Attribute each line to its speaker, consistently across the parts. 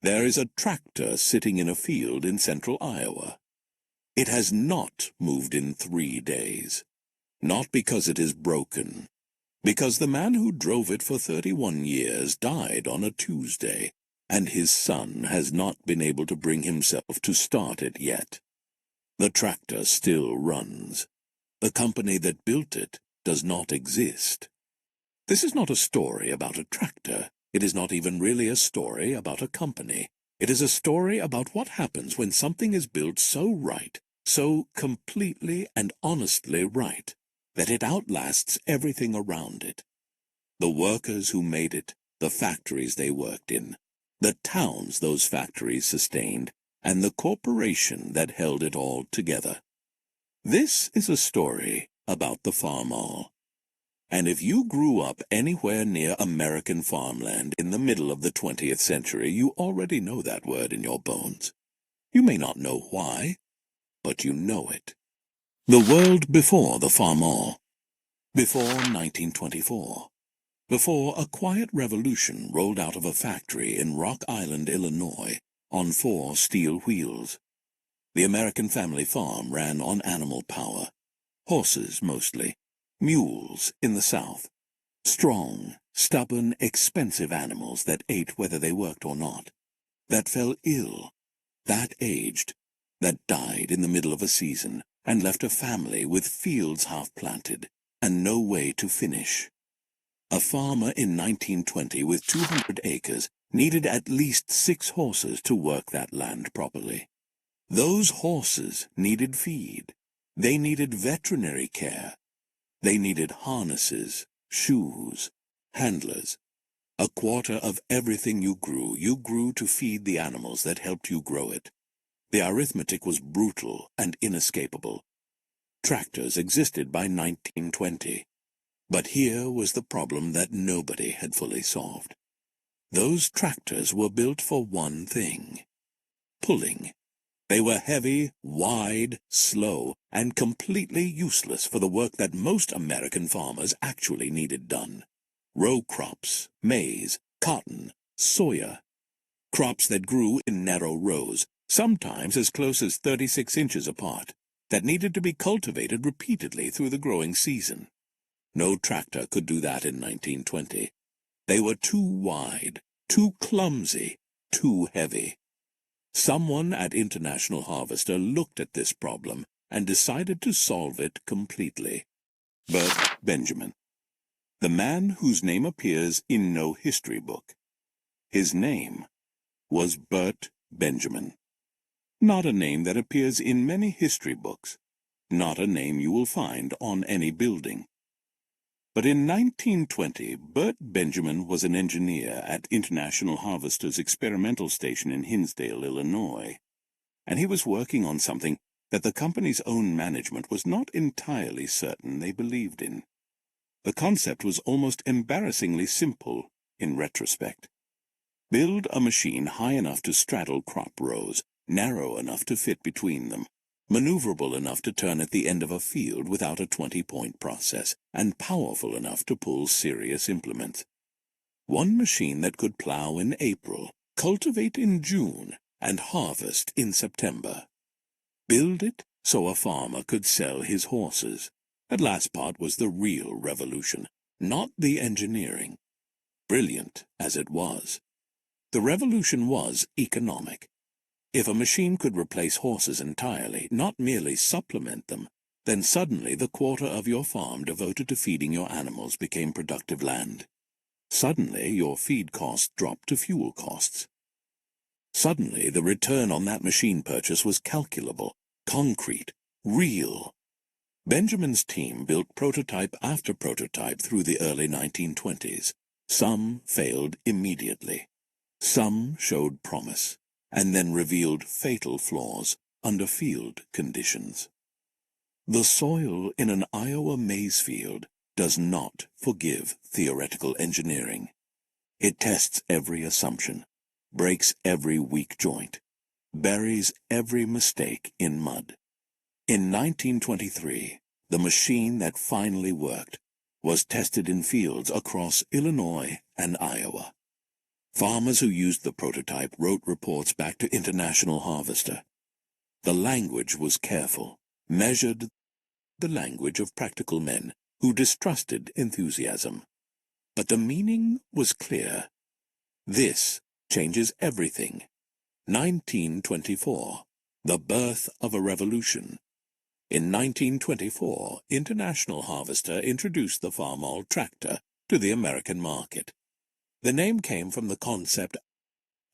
Speaker 1: There is a tractor sitting in a field in central Iowa. It has not moved in 3 days. Not because it is broken. Because the man who drove it for 31 years died on a Tuesday, and his son has not been able to bring himself to start it yet. The tractor still runs. The company that built it does not exist. This is not a story about a tractor. It is not even really a story about a company. It is a story about what happens when something is built so right, so completely and honestly right, that it outlasts everything around it. The workers who made it, the factories they worked in, the towns those factories sustained, and the corporation that held it all together. This is a story about the Farmall. And if you grew up anywhere near American farmland in the middle of the 20th century, you already know that word in your bones. You may not know why, but you know it. The world before the Farmall. Before 1924. Before a quiet revolution rolled out of a factory in Rock Island, Illinois, on 4 steel wheels. The American family farm ran on animal power. Horses, mostly. Mules in the South. Strong, stubborn, expensive animals that ate whether they worked or not. That fell ill. That aged. That died in the middle of a season and left a family with fields half-planted and no way to finish. A farmer in 1920 with 200 acres needed at least 6 horses to work that land properly. Those horses needed feed. They needed veterinary care. They needed harnesses, shoes, handlers. A quarter of everything you grew to feed the animals that helped you grow it. The arithmetic was brutal and inescapable. Tractors existed by 1920. But here was the problem that nobody had fully solved. Those tractors were built for one thing: pulling. They were heavy, wide, slow, and completely useless for the work that most American farmers actually needed done. Row crops, maize, cotton, soya. Crops that grew in narrow rows, sometimes as close as 36 inches apart, that needed to be cultivated repeatedly through the growing season. No tractor could do that in 1920. They were too wide, too clumsy, too heavy. Someone at International Harvester looked at this problem and decided to solve it completely. Bert Benjamin. The man whose name appears in no history book. His name was Bert Benjamin. Not a name that appears in many history books. Not a name you will find on any building. But in 1920, Bert Benjamin was an engineer at International Harvester's experimental station in Hinsdale, Illinois, and he was working on something that the company's own management was not entirely certain they believed in. The concept was almost embarrassingly simple in retrospect. Build a machine high enough to straddle crop rows, narrow enough to fit between them, maneuverable enough to turn at the end of a field without a 20-point process, and powerful enough to pull serious implements. One machine that could plow in April, cultivate in June, and harvest in September. Build it so a farmer could sell his horses. That last part was the real revolution, not the engineering. Brilliant as it was. The revolution was economic. If a machine could replace horses entirely, not merely supplement them, then suddenly the quarter of your farm devoted to feeding your animals became productive land. Suddenly your feed costs dropped to fuel costs. Suddenly the return on that machine purchase was calculable, concrete, real. Benjamin's team built prototype after prototype through the early 1920s. Some failed immediately. Some showed promise, and then revealed fatal flaws under field conditions. The soil in an Iowa maize field does not forgive theoretical engineering. It tests every assumption, breaks every weak joint, buries every mistake in mud. In 1923, the machine that finally worked was tested in fields across Illinois and Iowa. Farmers who used the prototype wrote reports back to International Harvester. The language was careful, measured, the language of practical men who distrusted enthusiasm. But the meaning was clear. This changes everything. 1924, the birth of a revolution. In 1924, International Harvester introduced the Farmall tractor to the American market. The name came from the concept,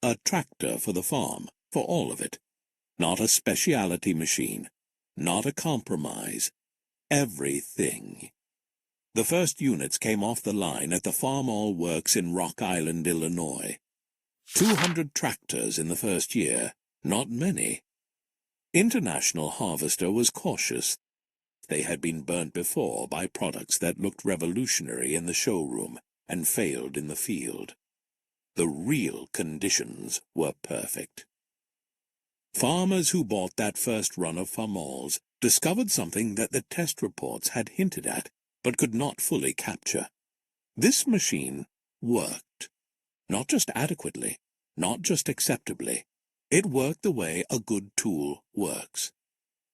Speaker 1: a tractor for the farm, for all of it. Not a specialty machine, not a compromise, everything. The first units came off the line at the Farmall works in Rock Island, Illinois. 200 tractors in the first year, not many. International Harvester was cautious. They had been burnt before by products that looked revolutionary in the showroom and failed in the field. The real conditions were perfect. Farmers who bought that first run of Farmalls discovered something that the test reports had hinted at, but could not fully capture. This machine worked. Not just adequately, not just acceptably. It worked the way a good tool works.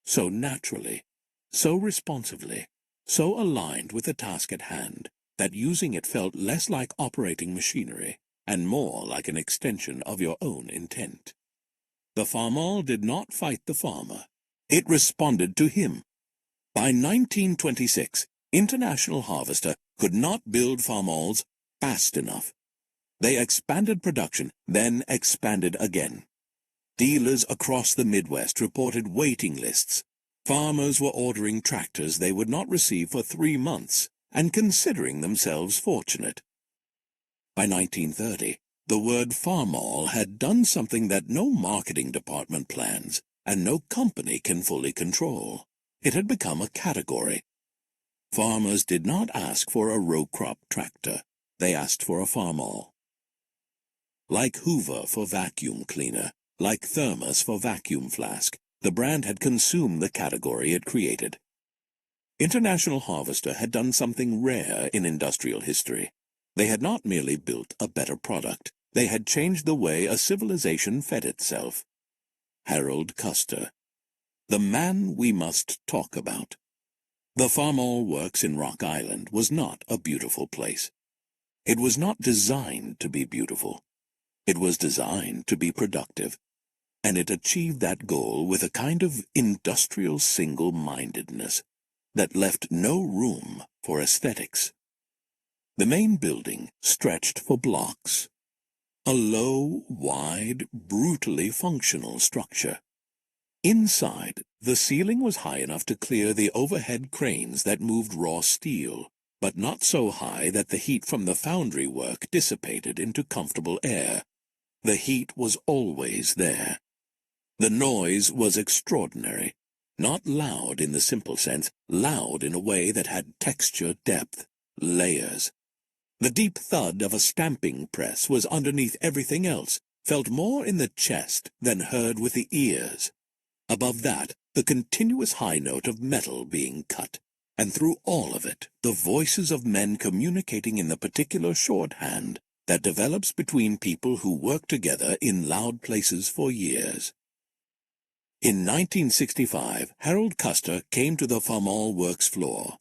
Speaker 1: So naturally, so responsively, so aligned with the task at hand, that using it felt less like operating machinery and more like an extension of your own intent. The Farmall did not fight the farmer. It responded to him. By 1926, International Harvester could not build Farmalls fast enough. They expanded production, then expanded again. Dealers across the Midwest reported waiting lists. Farmers were ordering tractors they would not receive for 3 months and considering themselves fortunate. By 1930, the word Farmall had done something that no marketing department plans and no company can fully control. It had become a category. Farmers did not ask for a row crop tractor. They asked for a Farmall. Like Hoover for vacuum cleaner, like Thermos for vacuum flask, the brand had consumed the category it created. International Harvester had done something rare in industrial history. They had not merely built a better product. They had changed the way a civilization fed itself. Harold Custer, the man we must talk about. The Farmall Works in Rock Island was not a beautiful place. It was not designed to be beautiful. It was designed to be productive, and it achieved that goal with a kind of industrial single-mindedness that left no room for aesthetics. The main building stretched for blocks. A low, wide, brutally functional structure. Inside, the ceiling was high enough to clear the overhead cranes that moved raw steel, but not so high that the heat from the foundry work dissipated into comfortable air. The heat was always there. The noise was extraordinary. Not loud in the simple sense, loud in a way that had texture, depth, layers. The deep thud of a stamping press was underneath everything else, felt more in the chest than heard with the ears. Above that, the continuous high note of metal being cut, and through all of it, the voices of men communicating in the particular shorthand that develops between people who work together in loud places for years. In 1965, Harold Custer came to the Farmall Works floor,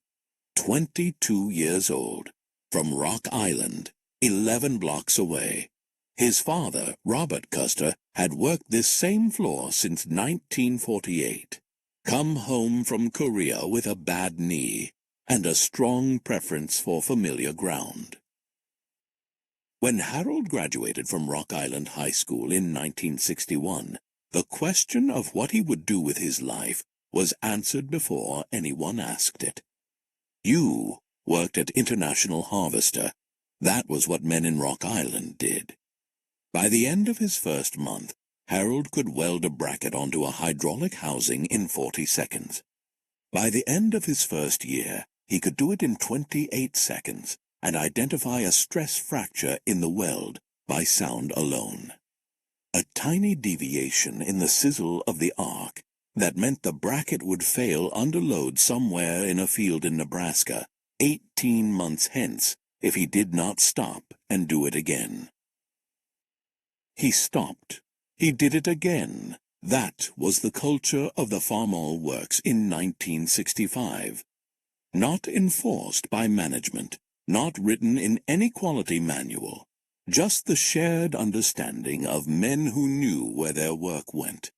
Speaker 1: 22 years old, from Rock Island, 11 blocks away. His father, Robert Custer, had worked this same floor since 1948, come home from Korea with a bad knee and a strong preference for familiar ground. When Harold graduated from Rock Island High School in 1961, the question of what he would do with his life was answered before anyone asked it. You worked at International Harvester. That was what men in Rock Island did. By the end of his first month, Harold could weld a bracket onto a hydraulic housing in 40 seconds. By the end of his first year, he could do it in 28 seconds and identify a stress fracture in the weld by sound alone. A tiny deviation in the sizzle of the arc that meant the bracket would fail under load somewhere in a field in Nebraska 18 months hence if he did not stop and do it again. He stopped. He did it again. That was the culture of the Farmall works in 1965. Not enforced by management, not written in any quality manual, just the shared understanding of men who knew where their work went.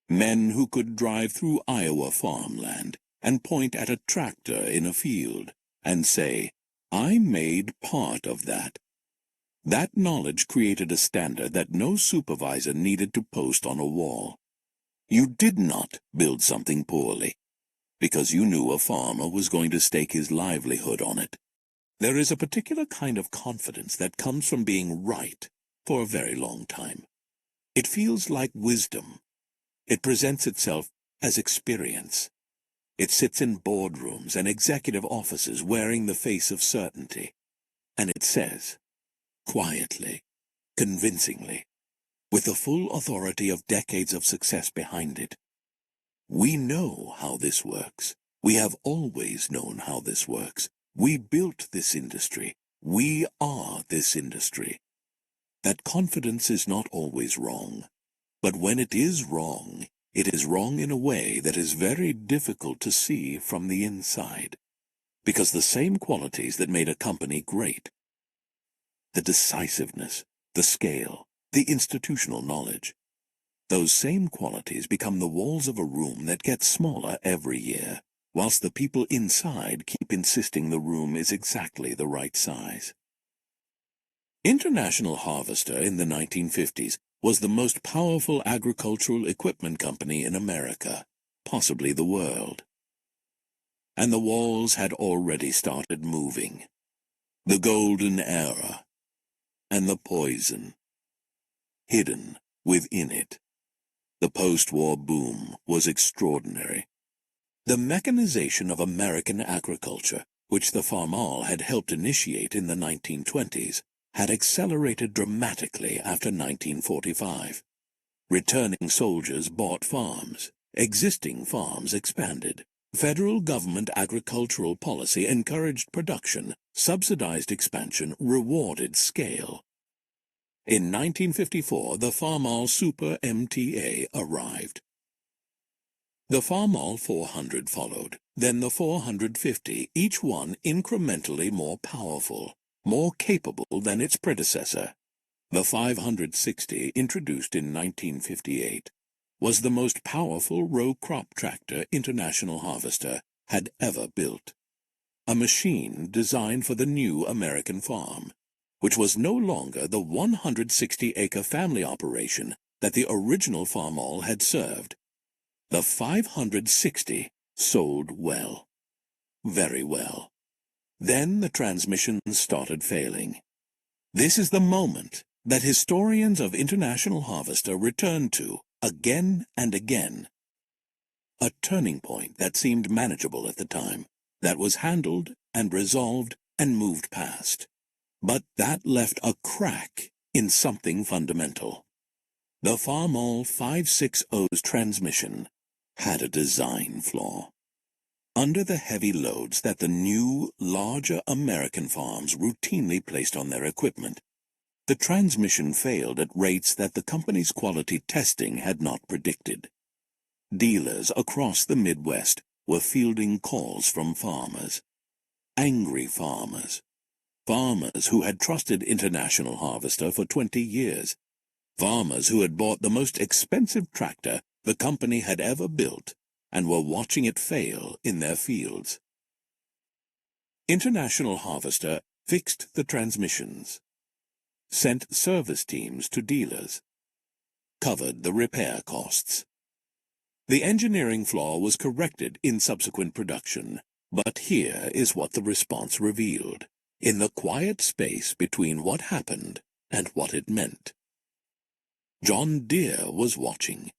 Speaker 1: Men who could drive through Iowa farmland and point at a tractor in a field and say, "I made part of that." That knowledge created a standard that no supervisor needed to post on a wall. You did not build something poorly, because you knew a farmer was going to stake his livelihood on it. There is a particular kind of confidence that comes from being right for a very long time. It feels like wisdom. It presents itself as experience. It sits in boardrooms and executive offices wearing the face of certainty. And it says, quietly, convincingly, with the full authority of decades of success behind it, "We know how this works. We have always known how this works. We built this industry. We are this industry." That confidence is not always wrong. But when it is wrong in a way that is very difficult to see from the inside. Because the same qualities that made a company great, the decisiveness, the scale, the institutional knowledge, those same qualities become the walls of a room that gets smaller every year, whilst the people inside keep insisting the room is exactly the right size. International Harvester in the 1950s was the most powerful agricultural equipment company in America, possibly the world. And the walls had already started moving. The golden era, and the poison, hidden within it. The post-war boom was extraordinary. The mechanization of American agriculture, which the Farmall had helped initiate in the 1920s, had accelerated dramatically after 1945. Returning soldiers bought farms. Existing farms expanded. Federal government agricultural policy encouraged production, subsidized expansion, rewarded scale. In 1954, the Farmall Super MTA arrived. The Farmall 400 followed, then the 450, each one incrementally more powerful, more capable than its predecessor. The 560, introduced in 1958, was the most powerful row crop tractor International Harvester had ever built. A machine designed for the new American farm, which was no longer the 160-acre family operation that the original Farmall had served. The 560 sold well. Very well. Then the transmissions started failing. This is the moment that historians of International Harvester return to again and again. A turning point that seemed manageable at the time, that was handled and resolved and moved past. But that left a crack in something fundamental. The Farmall 560's transmission had a design flaw. Under the heavy loads that the new, larger American farms routinely placed on their equipment, the transmission failed at rates that the company's quality testing had not predicted. Dealers across the Midwest were fielding calls from farmers. Angry farmers. Farmers who had trusted International Harvester for 20 years. Farmers who had bought the most expensive tractor the company had ever built and were watching it fail in their fields. International Harvester fixed the transmissions, sent service teams to dealers, covered the repair costs. The engineering flaw was corrected in subsequent production, but here is what the response revealed, in the quiet space between what happened and what it meant. John Deere was watching.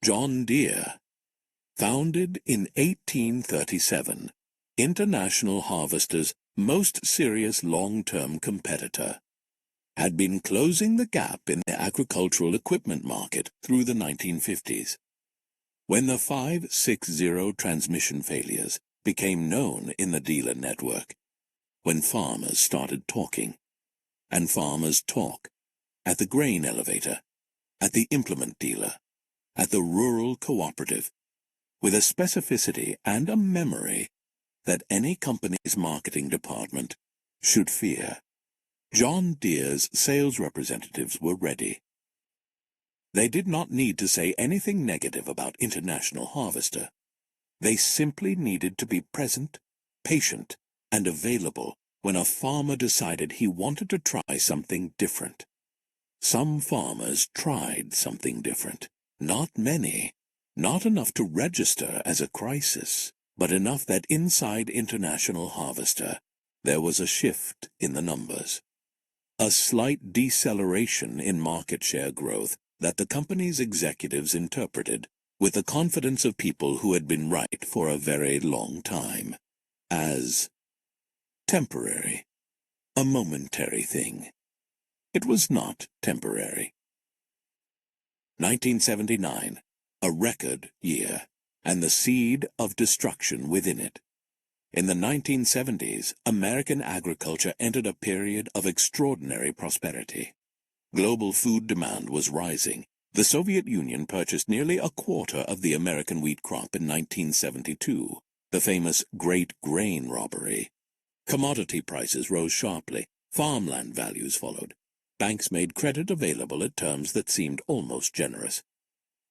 Speaker 1: John Deere, founded in 1837, International Harvester's most serious long-term competitor, had been closing the gap in the agricultural equipment market through the 1950s. When the 560 transmission failures became known in the dealer network, when farmers started talking, and farmers talk, at the grain elevator, at the implement dealer, at the rural cooperative, with a specificity and a memory that any company's marketing department should fear. John Deere's sales representatives were ready. They did not need to say anything negative about International Harvester. They simply needed to be present, patient, and available when a farmer decided he wanted to try something different. Some farmers tried something different. Not many. Not enough to register as a crisis, but enough that inside International Harvester there was a shift in the numbers. A slight deceleration in market share growth that the company's executives interpreted with the confidence of people who had been right for a very long time, as temporary, a momentary thing. It was not temporary. 1979, a record year, and the seed of destruction within it. In the 1970s, American agriculture entered a period of extraordinary prosperity. Global food demand was rising. The Soviet Union purchased nearly a quarter of the American wheat crop in 1972, the famous Great Grain Robbery. Commodity prices rose sharply. Farmland values followed. Banks made credit available at terms that seemed almost generous.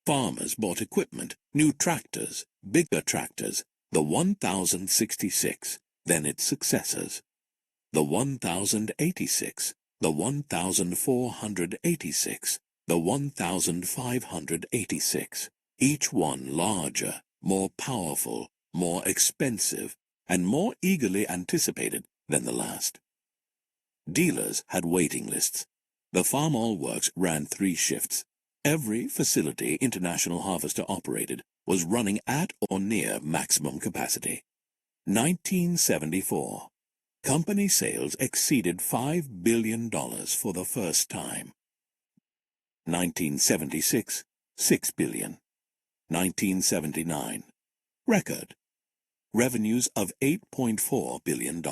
Speaker 1: Farmers bought equipment, new tractors, bigger tractors, the 1066, then its successors, the 1086, the 1486, the 1586, each one larger, more powerful, more expensive, and more eagerly anticipated than the last. Dealers had waiting lists. The Farmall works ran 3 shifts. Every facility International Harvester operated was running at or near maximum capacity. 1974. Company sales exceeded $5 billion for the first time. 1976, $6 billion. 1979. Record. Revenues of $8.4 billion.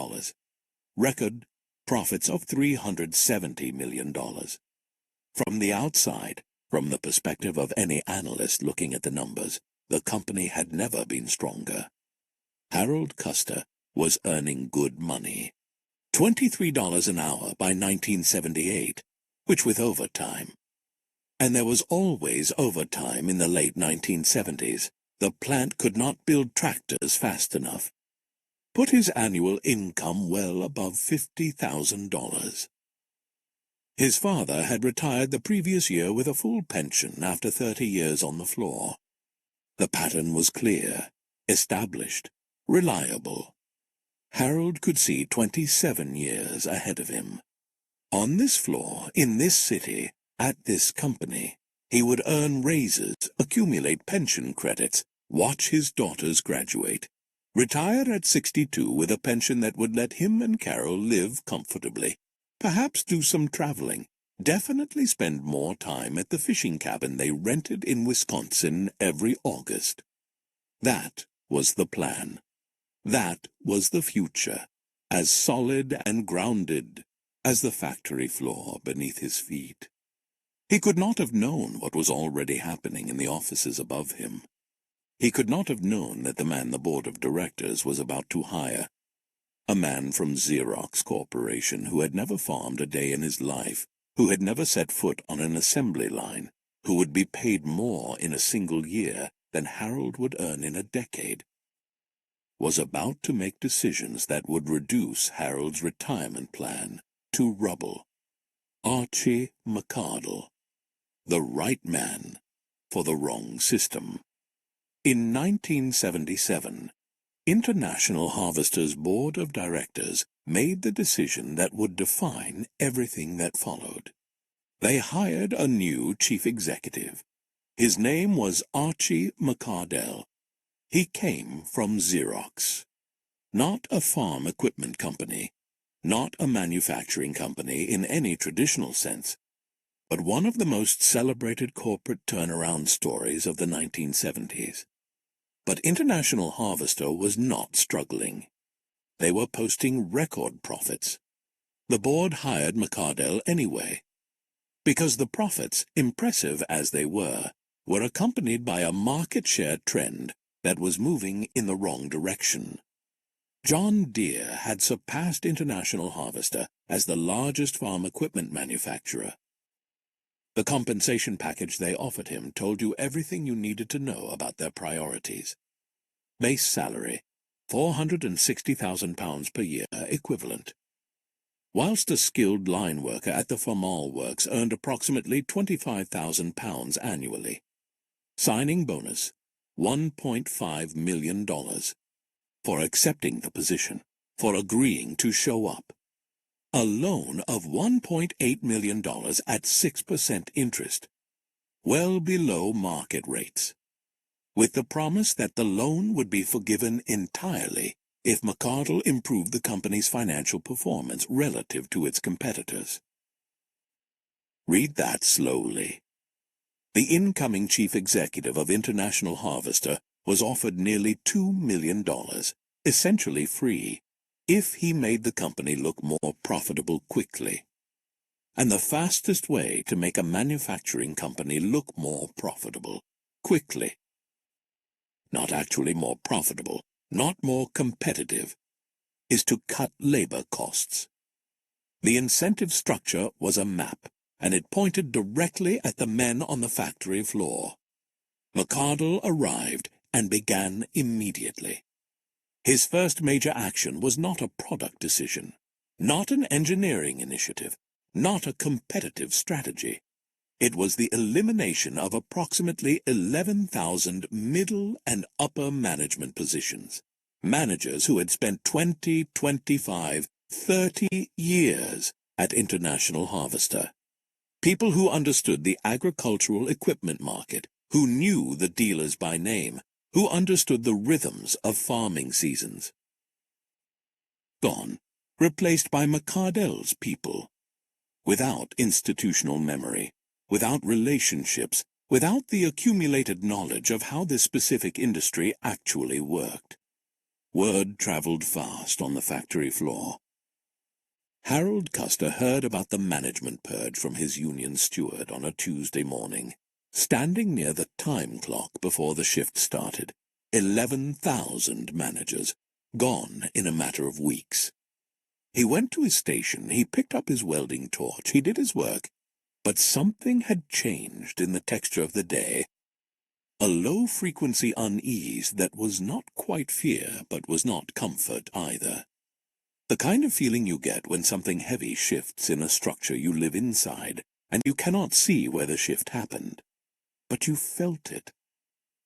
Speaker 1: Record. Profits of $370 million. From the outside, from the perspective of any analyst looking at the numbers, the company had never been stronger. Harold Custer was earning good money. $23 an hour by 1978, which with overtime. And there was always overtime in the late 1970s. The plant could not build tractors fast enough. Put his annual income well above $50,000. His father had retired the previous year with a full pension after 30 years on the floor. The pattern was clear, established, reliable. Harold could see 27 years ahead of him. On this floor, in this city, at this company, he would earn raises, accumulate pension credits, watch his daughters graduate, retire at 62 with a pension that would let him and Carol live comfortably, perhaps do some traveling, definitely spend more time at the fishing cabin they rented in Wisconsin every August. That was the plan. That was the future, as solid and grounded as the factory floor beneath his feet. He could not have known what was already happening in the offices above him. He could not have known that the man the board of directors was about to hire, a man from Xerox Corporation who had never farmed a day in his life, who had never set foot on an assembly line, who would be paid more in a single year than Harold would earn in a decade, was about to make decisions that would reduce Harold's retirement plan to rubble. Archie McCardell, the right man for the wrong system. In 1977, International Harvester's board of directors made the decision that would define everything that followed. They hired a new chief executive. His name was Archie McCardell. He came from Xerox. Not a farm equipment company, not a manufacturing company in any traditional sense, but one of the most celebrated corporate turnaround stories of the 1970s. But International Harvester was not struggling. They were posting record profits. The board hired McCardell anyway, Because the profits, impressive as they were accompanied by a market share trend that was moving in the wrong direction. John Deere had surpassed International Harvester as the largest farm equipment manufacturer. The compensation package they offered him told you everything you needed to know about their priorities. Base salary, £460,000 per year equivalent. Whilst a skilled line worker at the Farmall works earned approximately £25,000 annually. Signing bonus, $1.5 million. For accepting the position, for agreeing to show up. A loan of $1.8 million at 6% interest, well below market rates, with the promise that the loan would be forgiven entirely if McCardell improved the company's financial performance relative to its competitors. Read that slowly. The incoming chief executive of International Harvester was offered nearly $2 million, essentially free, if he made the company look more profitable quickly. And the fastest way to make a manufacturing company look more profitable, quickly, not actually more profitable, not more competitive, is to cut labor costs. The incentive structure was a map, and it pointed directly at the men on the factory floor. McCardell arrived and began immediately. His first major action was not a product decision, not an engineering initiative, not a competitive strategy. It was the elimination of approximately 11,000 middle and upper management positions. Managers who had spent 20, 25, 30 years at International Harvester. People who understood the agricultural equipment market, who knew the dealers by name, who understood the rhythms of farming seasons. Gone, replaced by McCardell's people. Without institutional memory, without relationships, without the accumulated knowledge of how this specific industry actually worked. Word traveled fast on the factory floor. Harold Custer heard about the management purge from his union steward on a Tuesday morning, standing near the time clock before the shift started. 11,000 managers, gone in a matter of weeks. He went to his station, he picked up his welding torch, he did his work, but something had changed in the texture of the day. A low-frequency unease that was not quite fear, but was not comfort either. The kind of feeling you get when something heavy shifts in a structure you live inside, and you cannot see where the shift happened. But you felt it.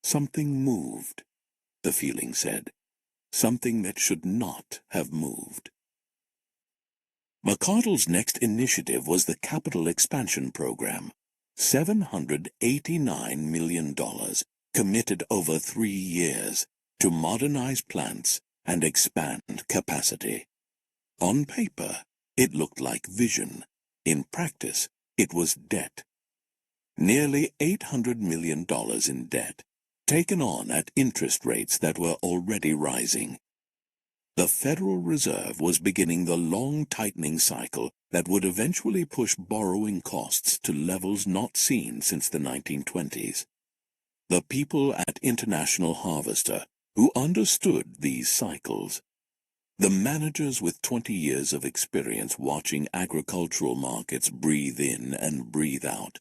Speaker 1: Something moved, the feeling said. Something that should not have moved. McCardell's next initiative was the Capital Expansion Program. $789 million, committed over 3 years, to modernize plants and expand capacity. On paper, it looked like vision. In practice, it was debt. Nearly $800 million in debt, taken on at interest rates that were already rising. The Federal Reserve was beginning the long tightening cycle that would eventually push borrowing costs to levels not seen since the 1920s. The people at International Harvester who understood these cycles, the managers with 20 years of experience watching agricultural markets breathe in and breathe out,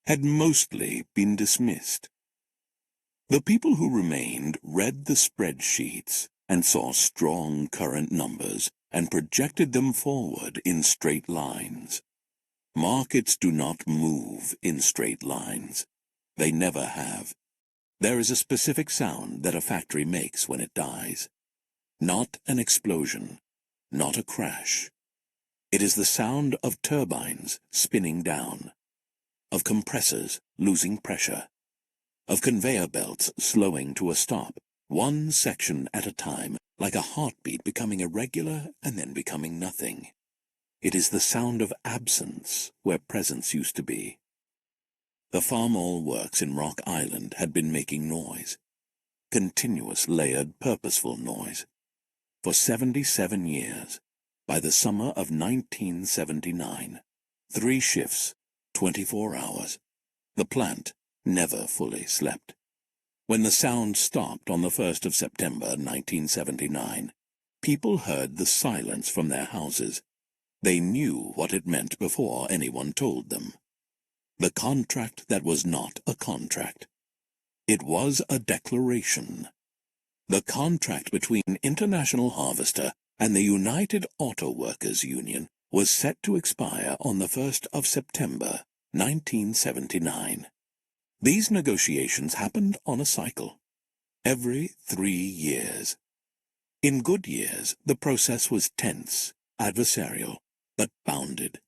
Speaker 1: had mostly been dismissed. The people who remained read the spreadsheets and saw strong current numbers and projected them forward in straight lines. Markets do not move in straight lines. They never have. There is a specific sound that a factory makes when it dies. Not an explosion, not a crash. It is the sound of turbines spinning down, of compressors losing pressure, of conveyor belts slowing to a stop, one section at a time, like a heartbeat becoming irregular and then becoming nothing. It is the sound of absence where presence used to be. The Farmall works in Rock Island had been making noise, continuous, layered, purposeful noise, for 77 years. By the summer of 1979, 3 shifts, 24 hours. The plant never fully slept. When the sound stopped on the 1st of September, 1979, people heard the silence from their houses. They knew what it meant before anyone told them. The contract that was not a contract. It was a declaration. The contract between International Harvester and the United Auto Workers Union was set to expire on the 1st of September, 1979. These negotiations happened on a cycle, every 3 years. In good years, the process was tense, adversarial, but bounded.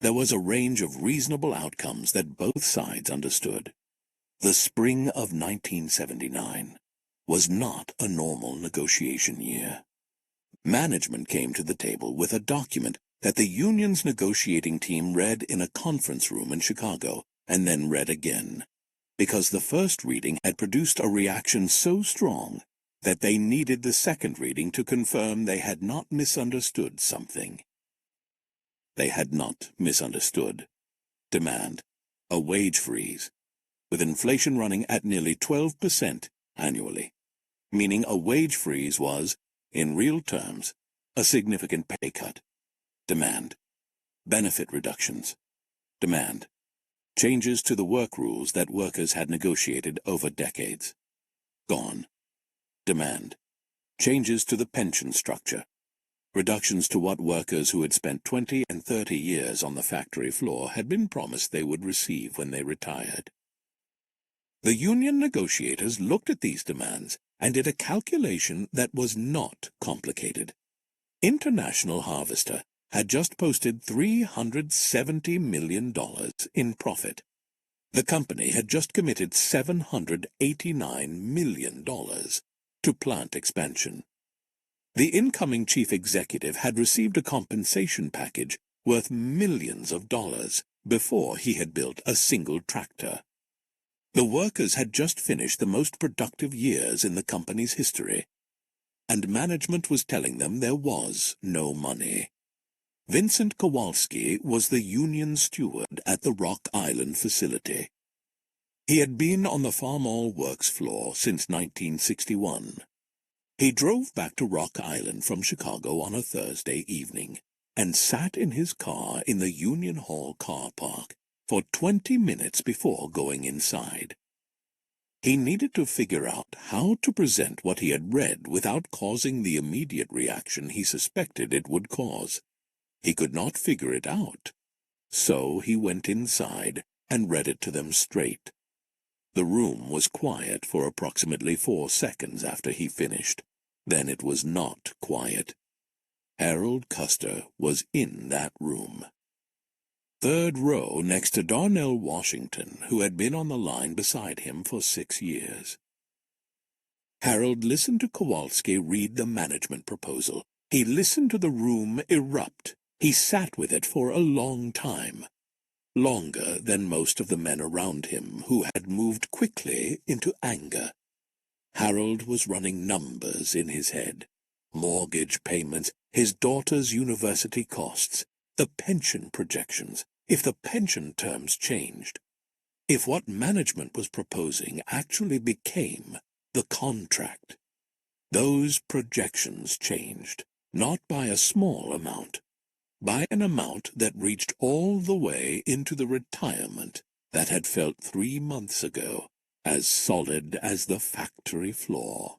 Speaker 1: There was a range of reasonable outcomes that both sides understood. The spring of 1979 was not a normal negotiation year. Management came to the table with a document that the union's negotiating team read in a conference room in Chicago and then read again, because the first reading had produced a reaction so strong that they needed the second reading to confirm they had not misunderstood something. They had not misunderstood. Demand, a wage freeze, with inflation running at nearly 12% annually, meaning a wage freeze was, in real terms, a significant pay cut. Demand, benefit reductions. Demand, changes to the work rules that workers had negotiated over decades. Gone. Demand, changes to the pension structure. Reductions to what workers who had spent 20 and 30 years on the factory floor had been promised they would receive when they retired. The union negotiators looked at these demands and did a calculation that was not complicated. International Harvester had just posted $370 million in profit. The company had just committed $789 million to plant expansion. The incoming chief executive had received a compensation package worth millions of dollars before he had built a single tractor. The workers had just finished the most productive years in the company's history, and management was telling them there was no money. Vincent Kowalski was the union steward at the Rock Island facility. He had been on the Farmall works floor since 1961. He drove back to Rock Island from Chicago on a Thursday evening and sat in his car in the Union Hall car park for 20 minutes before going inside. He needed to figure out how to present what he had read without causing the immediate reaction he suspected it would cause. He could not figure it out, so he went inside and read it to them straight. The room was quiet for approximately 4 seconds after he finished. Then it was not quiet. Harold Custer was in that room. Third row next to Darnell Washington, who had been on the line beside him for 6 years. Harold listened to Kowalski read the management proposal. He listened to the room erupt. He sat with it for a long time. Longer than most of the men around him, who had moved quickly into anger. Harold was running numbers in his head. Mortgage payments, his daughter's university costs, the pension projections, if the pension terms changed. If what management was proposing actually became the contract. Those projections changed, not by a small amount, by an amount that reached all the way into the retirement that had felt 3 months ago as solid as the factory floor.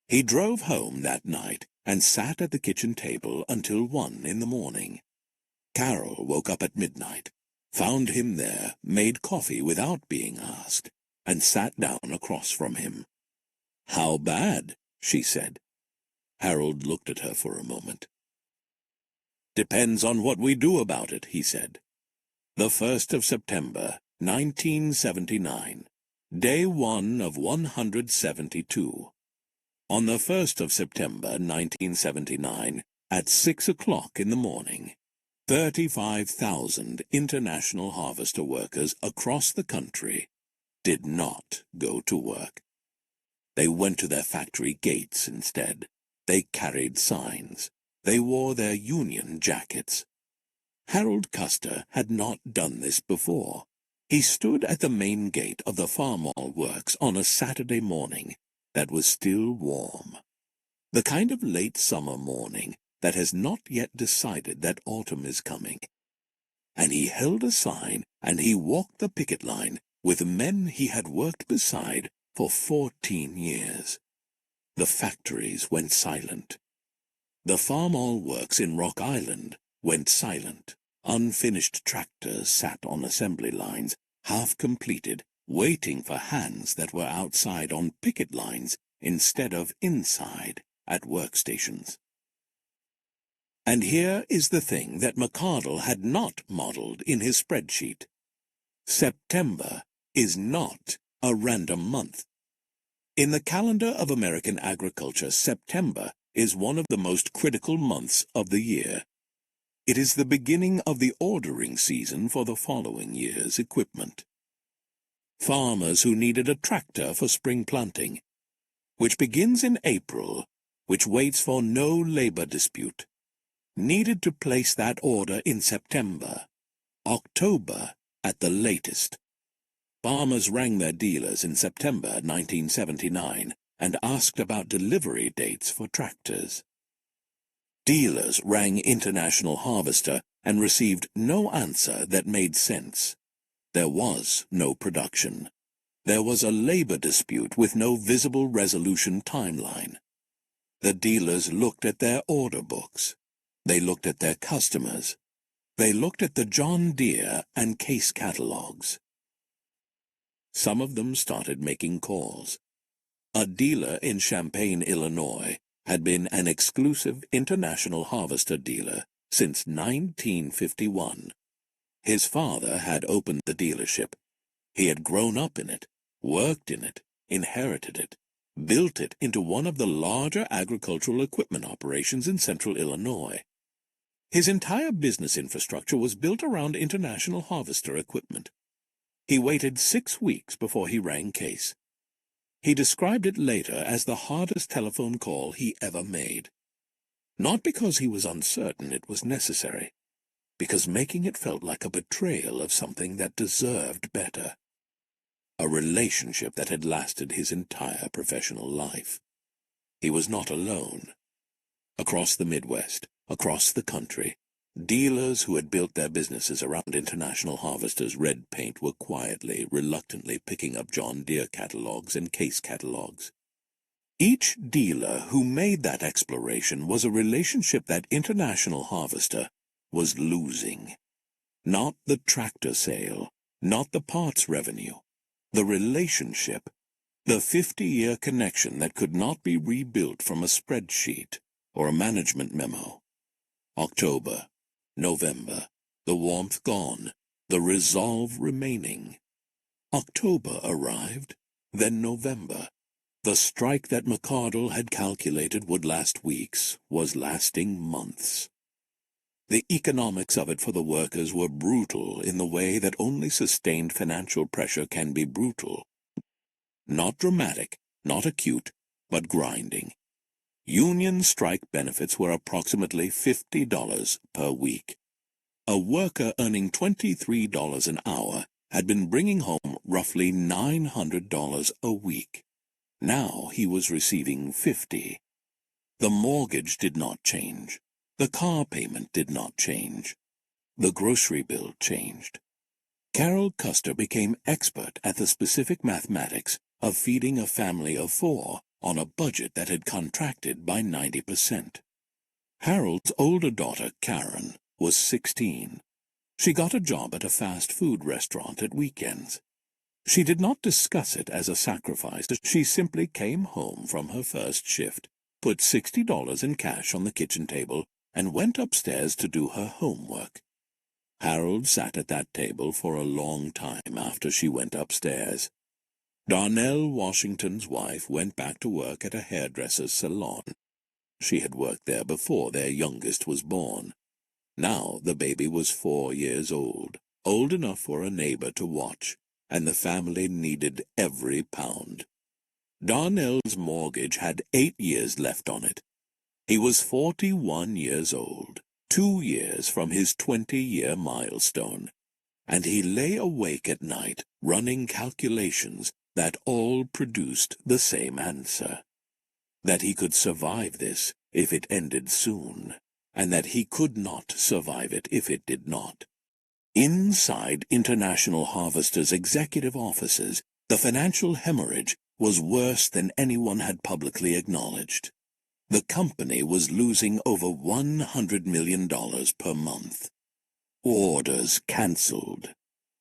Speaker 1: He drove home that night and sat at the kitchen table until 1 in the morning. Carol woke up at midnight, found him there, made coffee without being asked, and sat down across from him. "How bad?" she said. Harold looked at her for a moment. "Depends on what we do about it," he said. The 1st of September, 1979, day 1 of 172. On the 1st of September, 1979, at 6 o'clock in the morning, 35,000 International Harvester workers across the country did not go to work. They went to their factory gates instead. They carried signs. They wore their union jackets. Harold Custer had not done this before. He stood at the main gate of the Farmall works on a Saturday morning that was still warm. The kind of late summer morning that has not yet decided that autumn is coming. And he held a sign and he walked the picket line with men he had worked beside for 14 years. The factories went silent. The Farmall works in Rock Island went silent. Unfinished tractors sat on assembly lines, half completed, waiting for hands that were outside on picket lines instead of inside at workstations. And here is the thing that McCardell had not modeled in his spreadsheet. September is not a random month. In the calendar of American agriculture, September is one of the most critical months of the year. It is the beginning of the ordering season for the following year's equipment. Farmers who needed a tractor for spring planting, which begins in April, which waits for no labor dispute, needed to place that order in September, October at the latest. Farmers rang their dealers in September 1979 and asked about delivery dates for tractors. Dealers rang International Harvester and received no answer that made sense. There was no production. There was a labor dispute with no visible resolution timeline. The dealers looked at their order books. They looked at their customers. They looked at the John Deere and Case catalogs. Some of them started making calls. A dealer in Champaign, Illinois, had been an exclusive International Harvester dealer since 1951. His father had opened the dealership. He had grown up in it, worked in it, inherited it, built it into one of the larger agricultural equipment operations in central Illinois. His entire business infrastructure was built around International Harvester equipment. He waited 6 weeks before he rang Case. He described it later as the hardest telephone call he ever made. Not because he was uncertain it was necessary, because making it felt like a betrayal of something that deserved better. A relationship that had lasted his entire professional life. He was not alone. Across the Midwest, across the country, dealers who had built their businesses around International Harvester's red paint were quietly, reluctantly picking up John Deere catalogs and Case catalogs. Each dealer who made that exploration was a relationship that International Harvester was losing. Not the tractor sale, not the parts revenue, the relationship, the 50-year connection that could not be rebuilt from a spreadsheet or a management memo. October. November, the warmth gone, the resolve remaining. October arrived, then November. The strike that McCardell had calculated would last weeks was lasting months. The economics of it for the workers were brutal in the way that only sustained financial pressure can be brutal. Not dramatic, not acute, but grinding. Union strike benefits were approximately $50 per week. A worker earning $23 an hour had been bringing home roughly $900 a week. Now he was receiving $50. The mortgage did not change. The car payment did not change. The grocery bill changed. Carol Custer became expert at the specific mathematics of feeding a family of 4 on a budget that had contracted by 90%. Harold's older daughter, Karen, was 16. She got a job at a fast food restaurant at weekends. She did not discuss it as a sacrifice. She simply came home from her first shift, put $60 in cash on the kitchen table, and went upstairs to do her homework. Harold sat at that table for a long time after she went upstairs. Darnell Washington's wife went back to work at a hairdresser's salon. She had worked there before their youngest was born. Now the baby was 4 years old enough for a neighbor to watch, and the family needed every pound. Darnell's mortgage had 8 years left on it. He was 41 years old. 2 years from his 20-year milestone, and he lay awake at night running calculations that all produced the same answer: that he could survive this if it ended soon, and that he could not survive it if it did not. Inside International Harvester's executive offices, the financial hemorrhage was worse than anyone had publicly acknowledged. The company was losing over $100 million per month. Orders cancelled,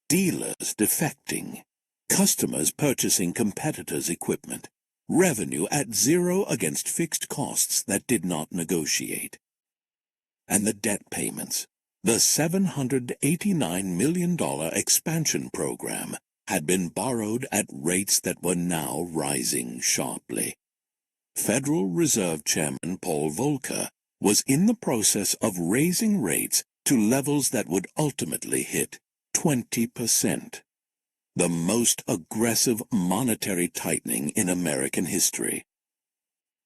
Speaker 1: dealers defecting, customers purchasing competitors' equipment, revenue at zero against fixed costs that did not negotiate. And the debt payments, the $789 million expansion program, had been borrowed at rates that were now rising sharply. Federal Reserve Chairman Paul Volcker was in the process of raising rates to levels that would ultimately hit 20%, the most aggressive monetary tightening in American history.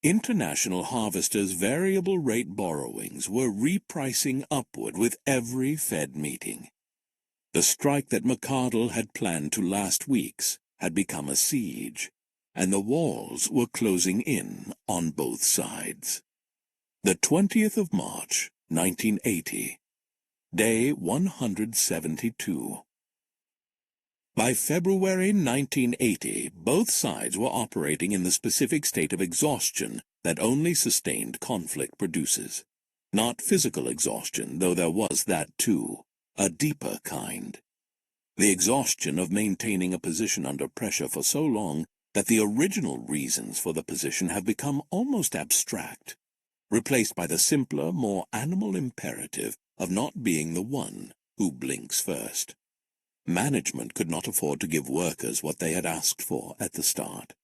Speaker 1: International Harvester's variable rate borrowings were repricing upward with every Fed meeting. The strike that McCardell had planned to last weeks had become a siege, and the walls were closing in on both sides. The 20th of March, 1980, day 172. By February 1980, both sides were operating in the specific state of exhaustion that only sustained conflict produces. Not physical exhaustion, though there was that too, a deeper kind. The exhaustion of maintaining a position under pressure for so long that the original reasons for the position have become almost abstract, replaced by the simpler, more animal imperative of not being the one who blinks first. Management could not afford to give workers what they had asked for at the start.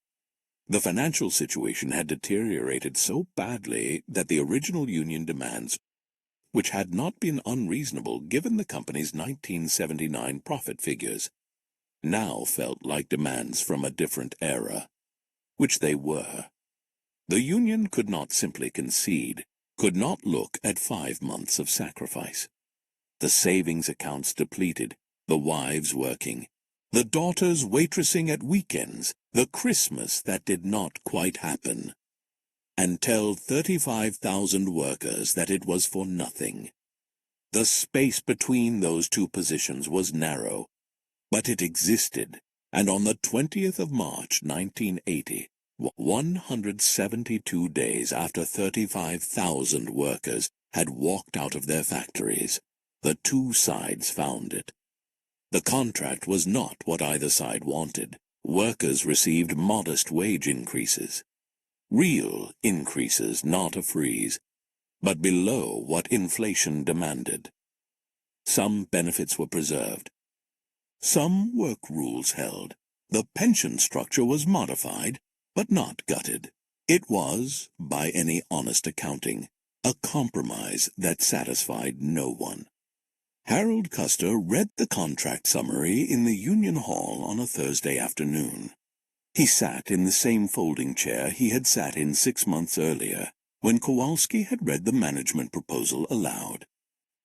Speaker 1: The financial situation had deteriorated so badly that the original union demands, which had not been unreasonable given the company's 1979 profit figures, now felt like demands from a different era, which they were. The union could not simply concede, could not look at 5 months of sacrifice. The savings accounts depleted, the wives working, the daughters waitressing at weekends, the Christmas that did not quite happen, and tell 35,000 workers that it was for nothing. The space between those two positions was narrow, but it existed, and on the 20th of March, 1980, 172 days after 35,000 workers had walked out of their factories, the two sides found it. The contract was not what either side wanted. Workers received modest wage increases. Real increases, not a freeze, but below what inflation demanded. Some benefits were preserved. Some work rules held. The pension structure was modified, but not gutted. It was, by any honest accounting, a compromise that satisfied no one. Harold Custer read the contract summary in the Union Hall on a Thursday afternoon. He sat in the same folding chair he had sat in 6 months earlier, when Kowalski had read the management proposal aloud.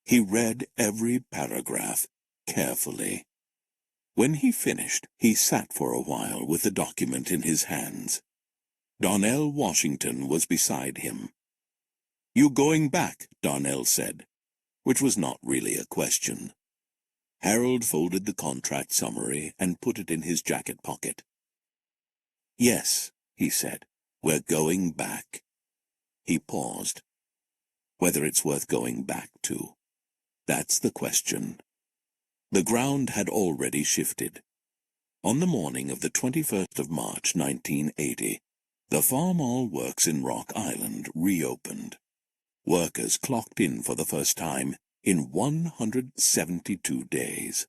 Speaker 1: He read every paragraph carefully. When he finished, he sat for a while with the document in his hands. Donnell Washington was beside him. "You going back?" Donnell said, which was not really a question. Harold folded the contract summary and put it in his jacket pocket. "Yes," he said, "we're going back." He paused. Whether it's worth going back to, that's the question. The ground had already shifted. On the morning of the 21st of March, 1980, the Farmall works in Rock Island reopened. Workers clocked in for the first time in 172 days.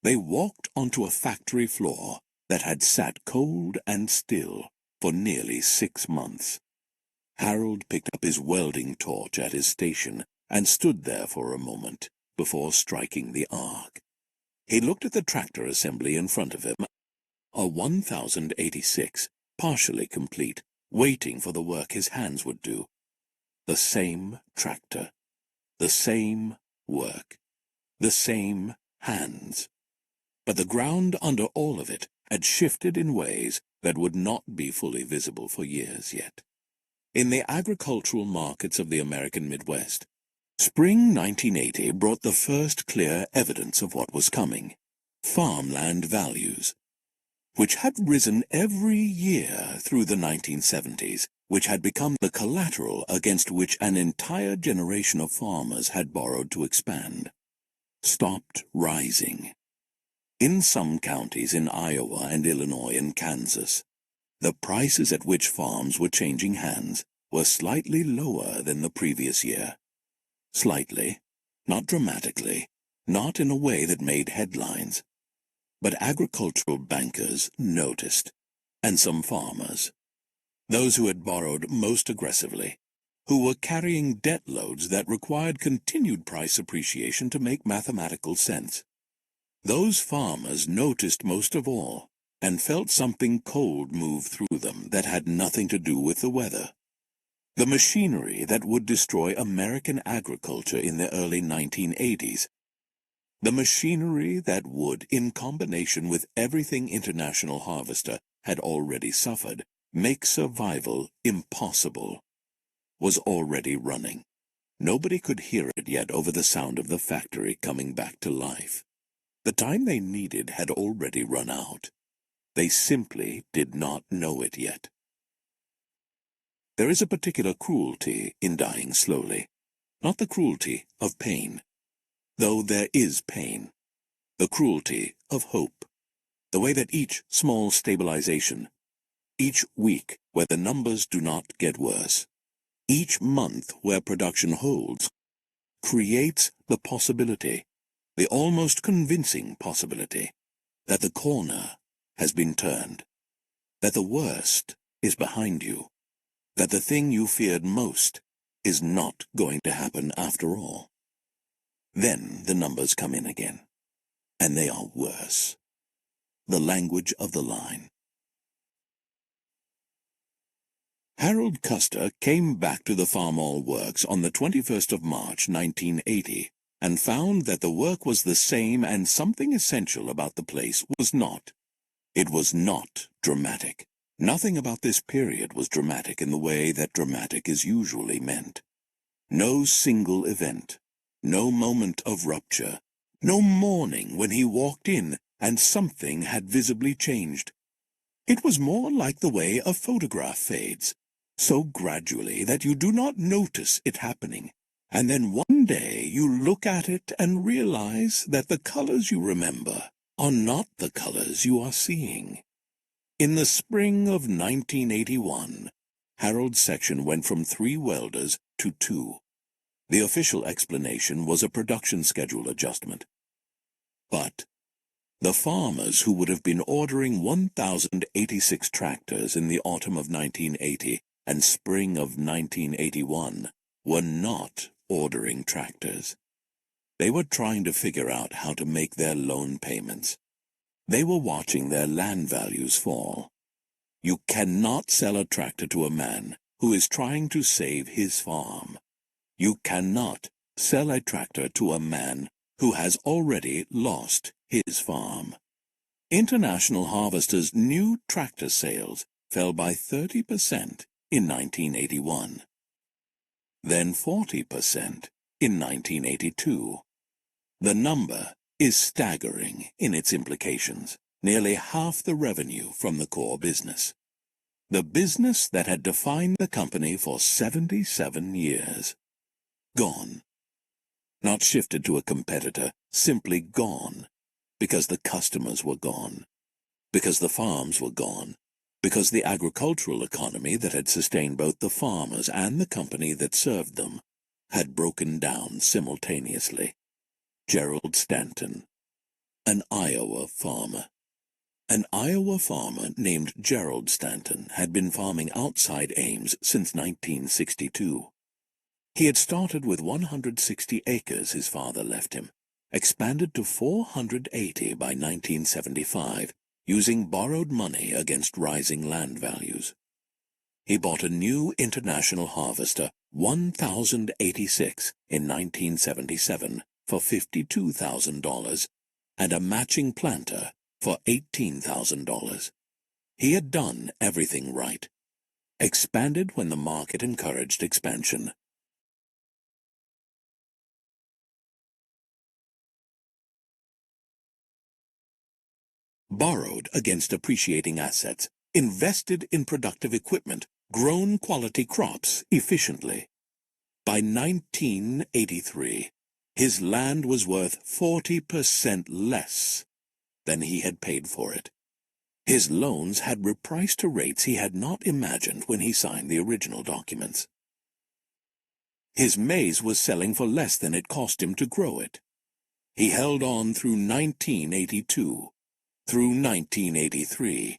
Speaker 1: They walked onto a factory floor that had sat cold and still for nearly 6 months. Harold picked up his welding torch at his station and stood there for a moment before striking the arc. He looked at the tractor assembly in front of him, a 1086, partially complete, waiting for the work his hands would do. The same tractor. the same work, the same hands. But the ground under all of it had shifted in ways that would not be fully visible for years yet. In the agricultural markets of the American Midwest, spring 1980 brought the first clear evidence of what was coming: farmland values, which had risen every year through the 1970s, which had become the collateral against which an entire generation of farmers had borrowed to expand, stopped rising. In some counties in Iowa and Illinois and Kansas, the prices at which farms were changing hands were slightly lower than the previous year. Slightly, not dramatically, not in a way that made headlines. But agricultural bankers noticed, and some farmers, those who had borrowed most aggressively, who were carrying debt loads that required continued price appreciation to make mathematical sense. Those farmers noticed most of all, and felt something cold move through them that had nothing to do with the weather. The machinery that would destroy American agriculture in the early 1980s. The machinery that would, in combination with everything International Harvester had already suffered, make survival impossible, was already running. Nobody could hear it yet over the sound of the factory coming back to life. The time they needed had already run out. They simply did not know it yet. There is a particular cruelty in dying slowly, not the cruelty of pain, though there is pain, the cruelty of hope, the way that each small stabilization, each week where the numbers do not get worse, each month where production holds, creates the possibility, the almost convincing possibility, that the corner has been turned, that the worst is behind you, that the thing you feared most is not going to happen after all. Then the numbers come in again, and they are worse. The language of the line. Harold Custer came back to the Farmall works on the 21st of March, 1980, and found that the work was the same and something essential about the place was not. It was not dramatic. Nothing about this period was dramatic in the way that dramatic is usually meant. No single event, no moment of rupture, no morning when he walked in and something had visibly changed. It was more like the way a photograph fades, so gradually that you do not notice it happening. And then one day you look at it and realize that the colors you remember are not the colors you are seeing. In the spring of 1981, Harold's section went from 3 welders to 2. The official explanation was a production schedule adjustment. But the farmers who would have been ordering 1,086 tractors in the autumn of 1980 and spring of 1981 were not ordering tractors. They were trying to figure out how to make their loan payments. They were watching their land values fall. You cannot sell a tractor to a man who is trying to save his farm. You cannot sell a tractor to a man who has already lost his farm. International Harvester's new tractor sales fell by 30% in 1981. Then 40% in 1982. The number is staggering in its implications, nearly half the revenue from the core business. The business that had defined the company for 77 years. Gone. Not shifted to a competitor, simply gone, because the customers were gone, because the farms were gone, because the agricultural economy that had sustained both the farmers and the company that served them had broken down simultaneously. Gerald Stanton, an Iowa farmer. An Iowa farmer named Gerald Stanton had been farming outside Ames since 1962. He had started with 160 acres his father left him, expanded to 480 by 1975, using borrowed money against rising land values. He bought a new International Harvester 1,086 in 1977 for $52,000, and a matching planter for $18,000. He had done everything right. Expanded when the market encouraged expansion. Borrowed against appreciating assets, invested in productive equipment, grown quality crops efficiently. By 1983, his land was worth 40% less than he had paid for it. His loans had repriced to rates he had not imagined when he signed the original documents. His maize was selling for less than it cost him to grow it. He held on through 1982. Through 1983,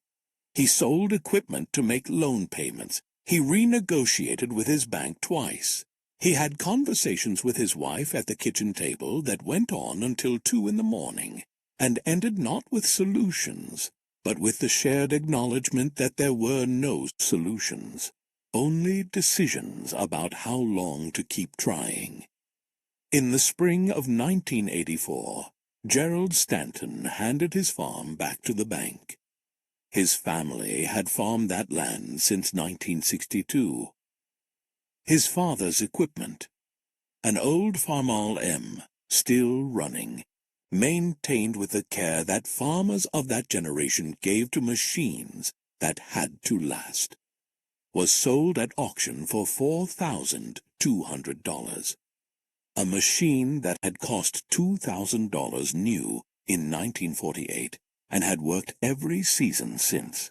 Speaker 1: he sold equipment to make loan payments. He renegotiated with his bank twice. He had conversations with his wife at the kitchen table that went on until 2 in the morning, and ended not with solutions, but with the shared acknowledgement that there were no solutions, only decisions about how long to keep trying. In the spring of 1984, Gerald Stanton handed his farm back to the bank. His family had farmed that land since 1962. His father's equipment, an old Farmall M, still running, maintained with the care that farmers of that generation gave to machines that had to last, was sold at auction for $4,200. A machine that had cost $2,000 new in 1948 and had worked every season since,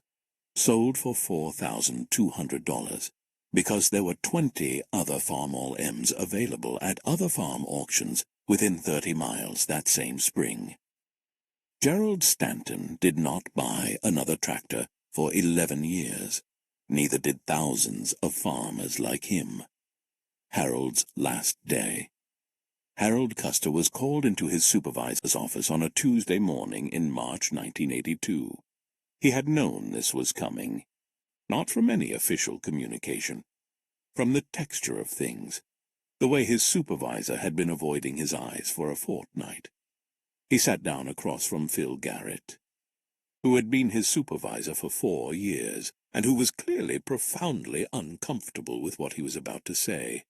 Speaker 1: sold for $4,200 because there were 20 other Farmall M's available at other farm auctions within 30 miles that same spring. Gerald Stanton did not buy another tractor for 11 years. Neither did thousands of farmers like him. Harold's last day. Harold Custer was called into his supervisor's office on a Tuesday morning in March 1982. He had known this was coming, not from any official communication, from the texture of things, the way his supervisor had been avoiding his eyes for a fortnight. He sat down across from Phil Garrett, who had been his supervisor for 4 years, and who was clearly profoundly uncomfortable with what he was about to say.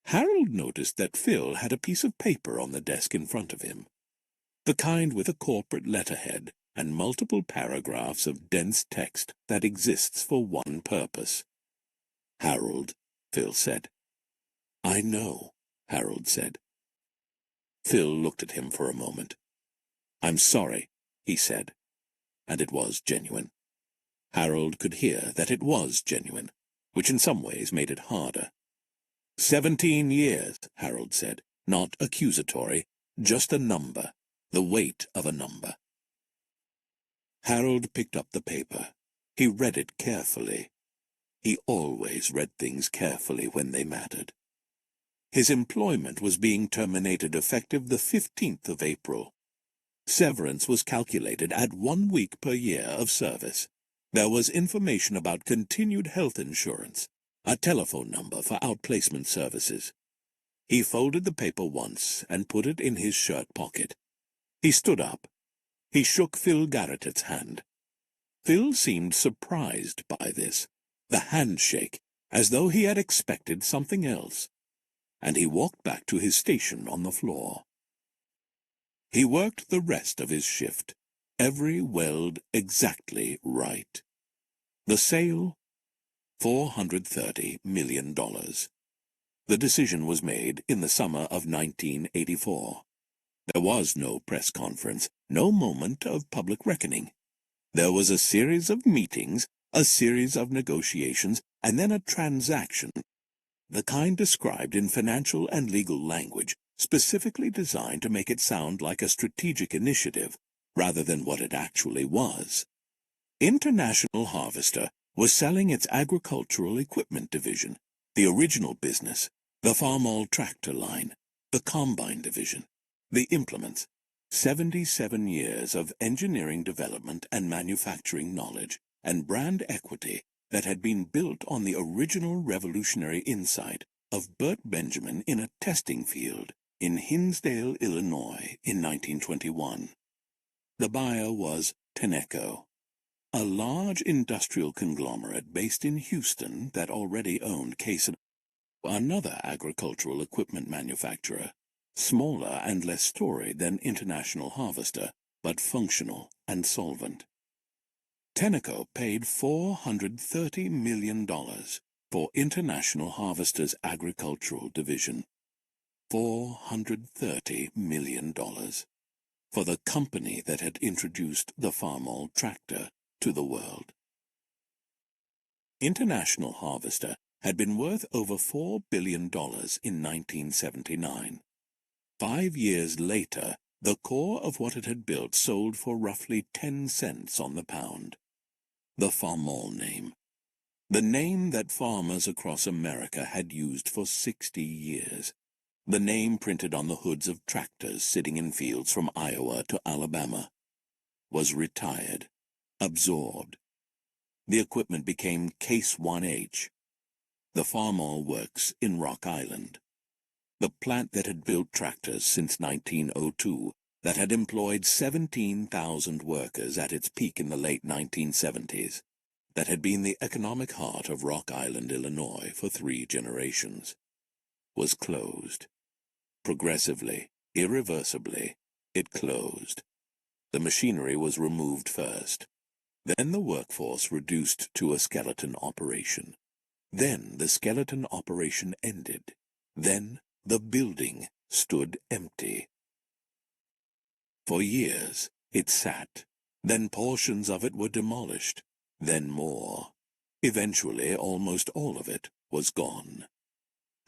Speaker 1: Harold noticed that Phil had a piece of paper on the desk in front of him, the kind with a corporate letterhead and multiple paragraphs of dense text that exists for one purpose. "Harold," Phil said. "I know," Harold said. Phil looked at him for a moment. "I'm sorry," he said, and it was genuine. Harold could hear that it was genuine, which in some ways made it harder. 17 years, Harold said, not accusatory, just a number, the weight of a number. Harold picked up the paper. He read it carefully. He always read things carefully when they mattered. His employment was being terminated effective the 15th of April. Severance was calculated at 1 week per year of service. There was information about continued health insurance, a telephone number for outplacement services. He folded the paper once and put it in his shirt pocket. He stood up. He shook Phil Garrett's hand. Phil seemed surprised by this, the handshake, as though he had expected something else, and he walked back to his station on the floor. He worked the rest of his shift, every weld exactly right. The sale, $430 million. The decision was made in the summer of 1984. There was no press conference, no moment of public reckoning. There was a series of meetings, a series of negotiations, and then a transaction, the kind described in financial and legal language, specifically designed to make it sound like a strategic initiative, rather than what it actually was. International Harvester was selling its agricultural equipment division, the original business, the Farmall tractor line, the combine division, the implements, 77 years of engineering development and manufacturing knowledge and brand equity that had been built on the original revolutionary insight of Bert Benjamin in a testing field in Hinsdale, Illinois in 1921. The buyer was Tenneco, a large industrial conglomerate based in Houston that already owned Case, another agricultural equipment manufacturer, smaller and less storied than International Harvester, but functional and solvent. Tenneco paid $430 million for International Harvester's agricultural division. $430 million for the company that had introduced the Farmall tractor to the world. International Harvester had been worth over $4 billion in 1979. 5 years later, the core of what it had built sold for roughly 10 cents on the pound. The Farmall name. The name that farmers across America had used for 60 years. The name printed on the hoods of tractors sitting in fields from Iowa to Alabama. Was retired. Absorbed. The equipment became Case 1H. The Farmall Works in Rock Island. The plant that had built tractors since 1902, that had employed 17,000 workers at its peak in the late 1970s, that had been the economic heart of Rock Island, Illinois for 3 generations, was closed. Progressively, irreversibly, it closed. The machinery was removed first. Then the workforce reduced to a skeleton operation. Then the skeleton operation ended. Then the building stood empty. For years it sat. Then portions of it were demolished. Then more. Eventually almost all of it was gone.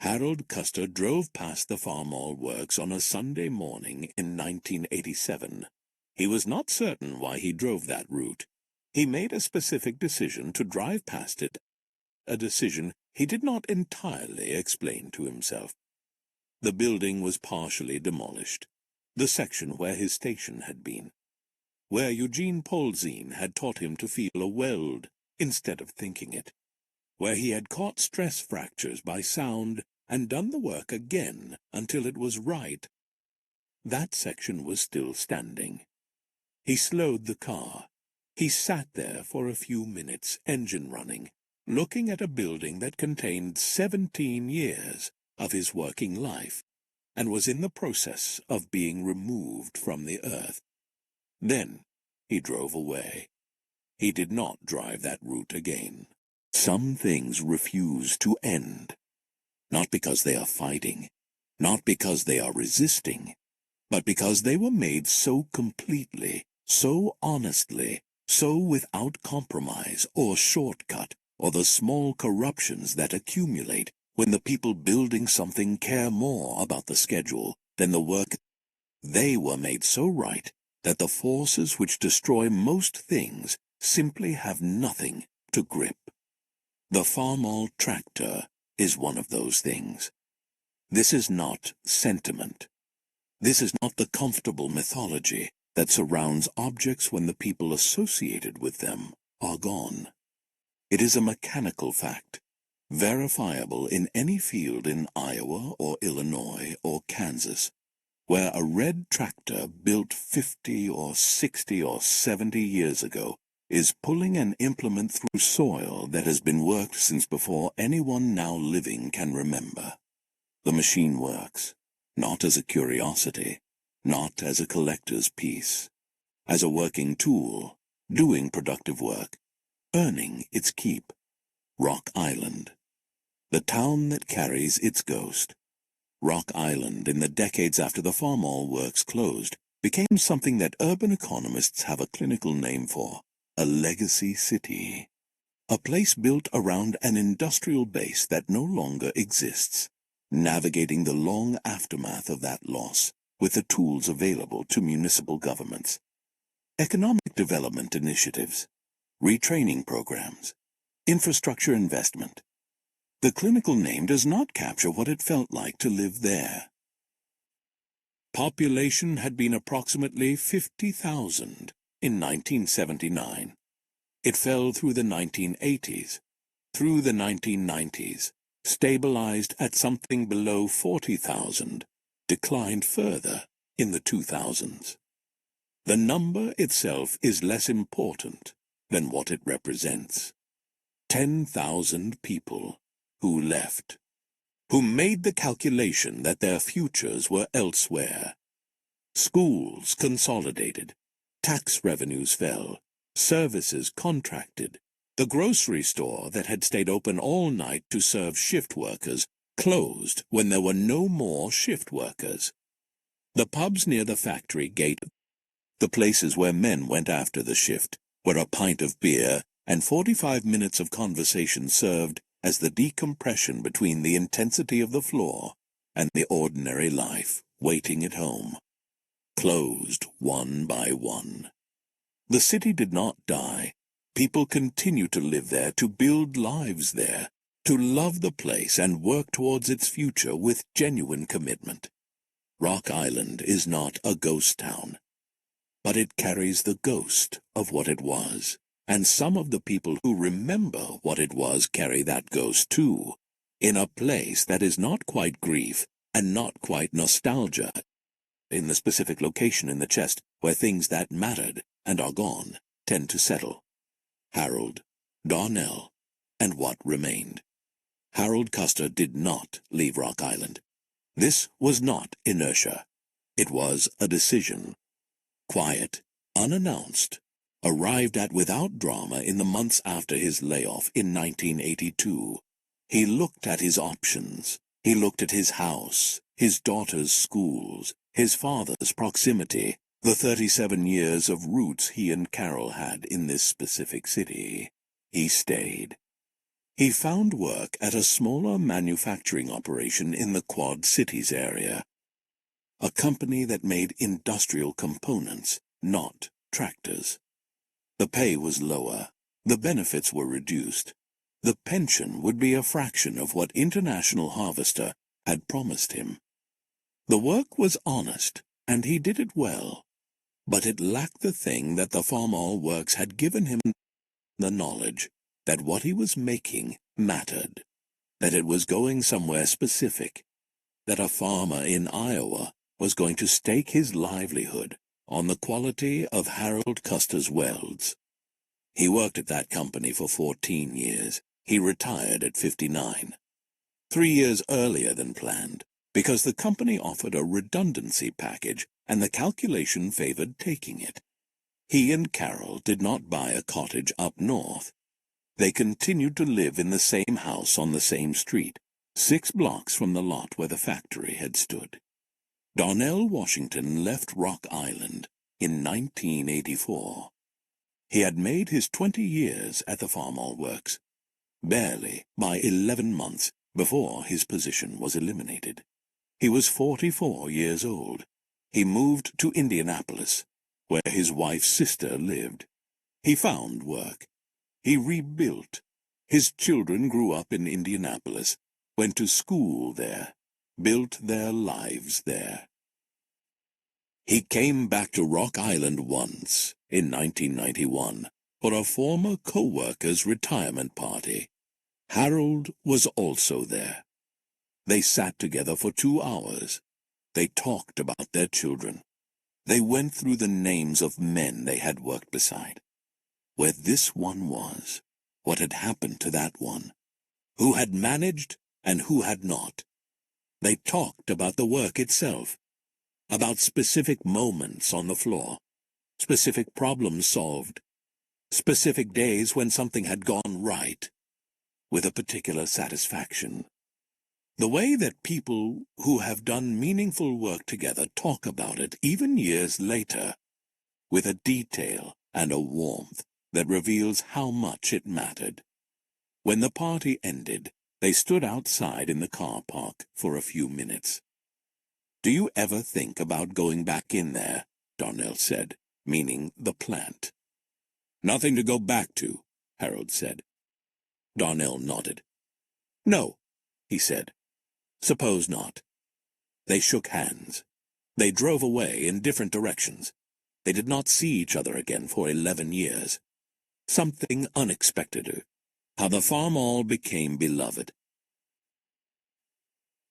Speaker 1: Harold Custer drove past the Farmall Works on a Sunday morning in 1987. He was not certain why he drove that route. He made a specific decision to drive past it, a decision he did not entirely explain to himself. The building was partially demolished, the section where his station had been, where Eugene Polzin had taught him to feel a weld instead of thinking it, where he had caught stress fractures by sound and done the work again until it was right. That section was still standing. He slowed the car. He sat there for a few minutes, engine running, looking at a building that contained 17 years of his working life and was in the process of being removed from the earth. Then he drove away. He did not drive that route again. Some things refuse to end, not because they are fighting, not because they are resisting, but because they were made so completely, so honestly, so without compromise or shortcut or the small corruptions that accumulate when the people building something care more about the schedule than the work. They were made so right that the forces which destroy most things simply have nothing to grip. The Farmall tractor is one of those things. This is not sentiment. This is not the comfortable mythology that surrounds objects when the people associated with them are gone. It is a mechanical fact, verifiable in any field in Iowa or Illinois or Kansas, where a red tractor built 50 or 60 or 70 years ago is pulling an implement through soil that has been worked since before anyone now living can remember. The machine works, not as a curiosity, not as a collector's piece, as a working tool, doing productive work, earning its keep. Rock Island, the town that carries its ghost. Rock Island, in the decades after the Farmall Works closed, became something that urban economists have a clinical name for, a legacy city. A place built around an industrial base that no longer exists, navigating the long aftermath of that loss with the tools available to municipal governments. Economic development initiatives, retraining programs, infrastructure investment. The clinical name does not capture what it felt like to live there. Population had been approximately 50,000 in 1979. It fell through the 1980s, through the 1990s, stabilized at something below 40,000, declined further in the 2000s. The number itself is less important than what it represents. 10,000 people who left, who made the calculation that their futures were elsewhere. Schools consolidated, tax revenues fell, services contracted. The grocery store that had stayed open all night to serve shift workers closed when there were no more shift workers. The pubs near the factory gate, the places where men went after the shift, where a pint of beer and 45 minutes of conversation served as the decompression between the intensity of the floor and the ordinary life waiting at home, closed one by one. The city did not die. People continue to live there, to build lives there, to love the place and work towards its future with genuine commitment. Rock Island is not a ghost town, but it carries the ghost of what it was, and some of the people who remember what it was carry that ghost too, in a place that is not quite grief and not quite nostalgia, in the specific location in the chest where things that mattered and are gone tend to settle. Harold, Darnell, and what remained. Harold Custer did not leave Rock Island. This was not inertia. It was a decision. Quiet, unannounced, arrived at without drama in the months after his layoff in 1982. He looked at his options. He looked at his house, his daughter's schools, his father's proximity, the 37 years of roots he and Carol had in this specific city. He stayed. He found work at a smaller manufacturing operation in the Quad Cities area, a company that made industrial components, not tractors. The pay was lower, the benefits were reduced, the pension would be a fraction of what International Harvester had promised him. The work was honest, and he did it well, but it lacked the thing that the Farmall works had given him, the knowledge that what he was making mattered, that it was going somewhere specific, that a farmer in Iowa was going to stake his livelihood on the quality of Harold Custer's welds. He worked at that company for 14 years. He retired at 59. 3 years earlier than planned, because the company offered a redundancy package and the calculation favored taking it. He and Carol did not buy a cottage up north. They continued to live in the same house on the same street, 6 blocks from the lot where the factory had stood. Darnell Washington left Rock Island in 1984. He had made his 20 years at the Farmall Works, barely by 11 months before his position was eliminated. He was 44 years old. He moved to Indianapolis, where his wife's sister lived. He found work. He rebuilt. His children grew up in Indianapolis, went to school there, built their lives there. He came back to Rock Island once, in 1991, for a former co-worker's retirement party. Harold was also there. They sat together for 2 hours. They talked about their children. They went through the names of men they had worked beside. Where this one was, what had happened to that one, who had managed and who had not. They talked about the work itself, about specific moments on the floor, specific problems solved, specific days when something had gone right, with a particular satisfaction. The way that people who have done meaningful work together talk about it, even years later, with a detail and a warmth that reveals how much it mattered. When the party ended, they stood outside in the car park for a few minutes. "Do you ever think about going back in there?" Darnell said, meaning the plant. "Nothing to go back to," Harold said. Darnell nodded. "No," he said. "Suppose not." They shook hands. They drove away in different directions. They did not see each other again for 11 years. Something unexpected. How the Farmall became beloved.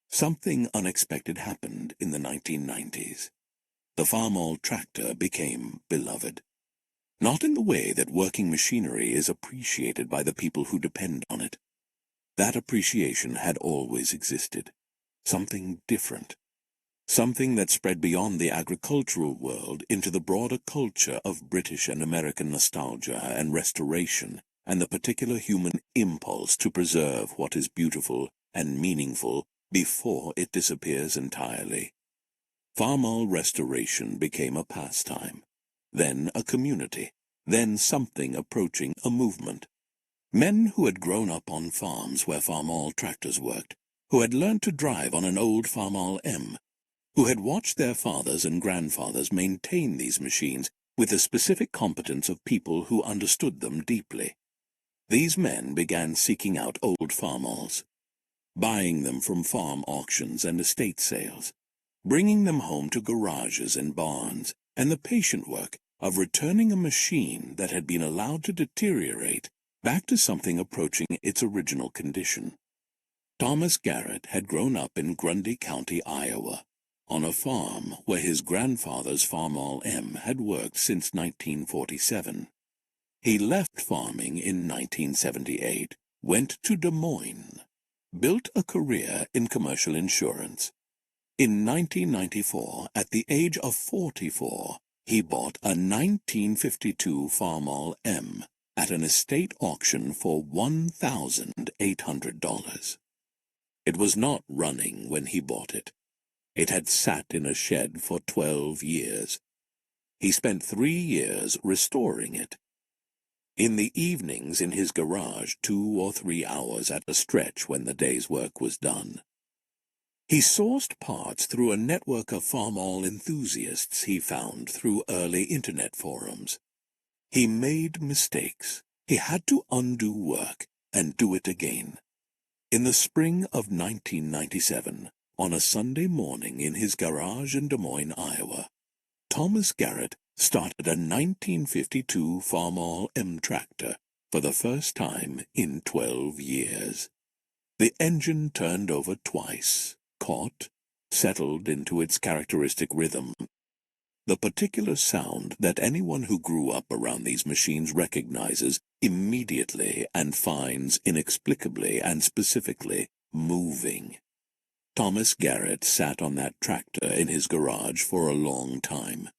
Speaker 1: Something unexpected happened in the 1990s. The Farmall tractor became beloved. Not in the way that working machinery is appreciated by the people who depend on it. That appreciation had always existed. Something different. Something that spread beyond the agricultural world into the broader culture of British and American nostalgia and restoration, and the particular human impulse to preserve what is beautiful and meaningful before it disappears entirely. Farmall restoration became a pastime, then a community, then something approaching a movement. Men who had grown up on farms where Farmall tractors worked, who had learned to drive on an old Farmall M, who had watched their fathers and grandfathers maintain these machines with the specific competence of people who understood them deeply. These men began seeking out old Farmalls, buying them from farm auctions and estate sales, bringing them home to garages and barns, and the patient work of returning a machine that had been allowed to deteriorate back to something approaching its original condition. Thomas Garrett had grown up in Grundy County, Iowa, on a farm where his grandfather's Farmall M had worked since 1947. He left farming in 1978, went to Des Moines, built a career in commercial insurance. In 1994, at the age of 44, he bought a 1952 Farmall M at an estate auction for $1,800. It was not running when he bought it. It had sat in a shed for 12 years. He spent 3 years restoring it. In the evenings in his garage, 2 or 3 hours at a stretch when the day's work was done. He sourced parts through a network of Farmall enthusiasts he found through early internet forums. He made mistakes. He had to undo work and do it again. In the spring of 1997, on a Sunday morning in his garage in Des Moines, Iowa, Thomas Garrett started a 1952 Farmall M tractor for the first time in 12 years. The engine turned over twice, caught, settled into its characteristic rhythm. The particular sound that anyone who grew up around these machines recognizes immediately and finds inexplicably and specifically moving. Thomas Garrett sat on that tractor in his garage for a long time.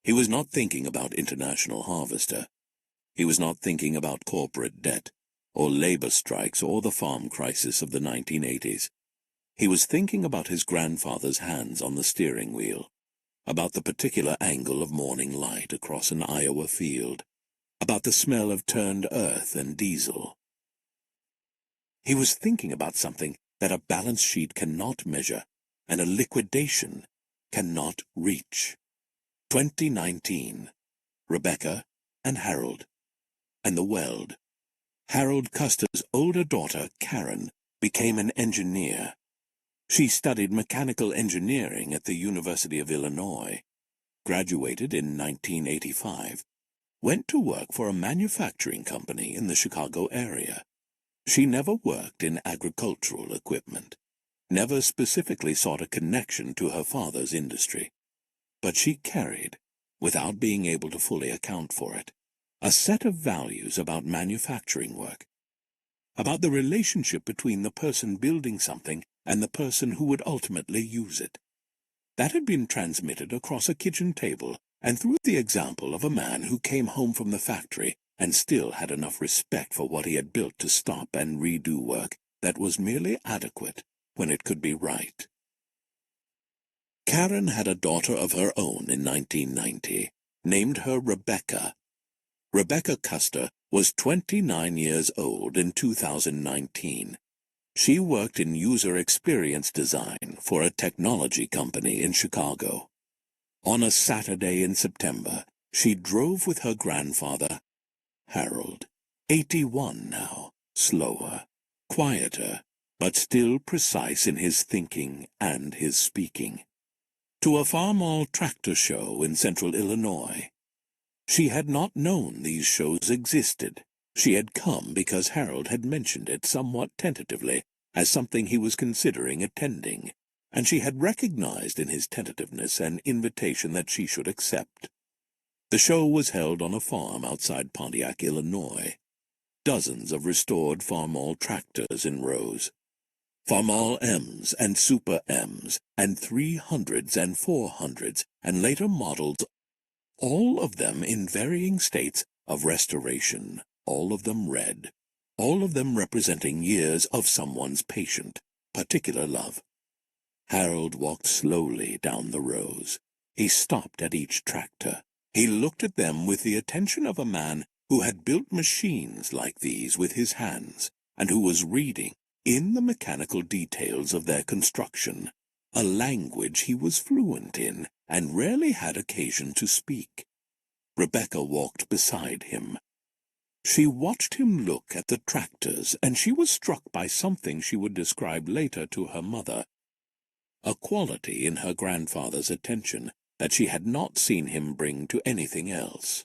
Speaker 1: He was not thinking about International Harvester. He was not thinking about corporate debt, or labor strikes, or the farm crisis of the 1980s. He was thinking about his grandfather's hands on the steering wheel, about the particular angle of morning light across an Iowa field, about the smell of turned earth and diesel. He was thinking about something that a balance sheet cannot measure and a liquidation cannot reach. 2019, Rebecca and Harold, and the weld. Harold Custer's older daughter, Karen, became an engineer. She studied mechanical engineering at the University of Illinois, graduated in 1985, went to work for a manufacturing company in the Chicago area. She never worked in agricultural equipment, never specifically sought a connection to her father's industry. But she carried, without being able to fully account for it, a set of values about manufacturing work, about the relationship between the person building something and the person who would ultimately use it. That had been transmitted across a kitchen table and through the example of a man who came home from the factory and still had enough respect for what he had built to stop and redo work that was merely adequate when it could be right. Karen had a daughter of her own in 1990, named her Rebecca. Rebecca Custer was 29 years old in 2019. She worked in user experience design for a technology company in Chicago. On a Saturday in September, she drove with her grandfather, Harold, 81 now, slower, quieter, but still precise in his thinking and his speaking, to a Farmall tractor show in central Illinois. She had not known these shows existed. She had come because Harold had mentioned it somewhat tentatively as something he was considering attending, and she had recognized in his tentativeness an invitation that she should accept. The show was held on a farm outside Pontiac, Illinois. Dozens of restored Farmall tractors in rows. Farmall M's and Super M's, and 300s and 400s, and later models, all of them in varying states of restoration, all of them red, all of them representing years of someone's patient, particular love. Harold walked slowly down the rows. He stopped at each tractor. He looked at them with the attention of a man who had built machines like these with his hands, and who was reading, in the mechanical details of their construction, a language he was fluent in and rarely had occasion to speak. Rebecca walked beside him. She watched him look at the tractors, and she was struck by something she would describe later to her mother, a quality in her grandfather's attention that she had not seen him bring to anything else.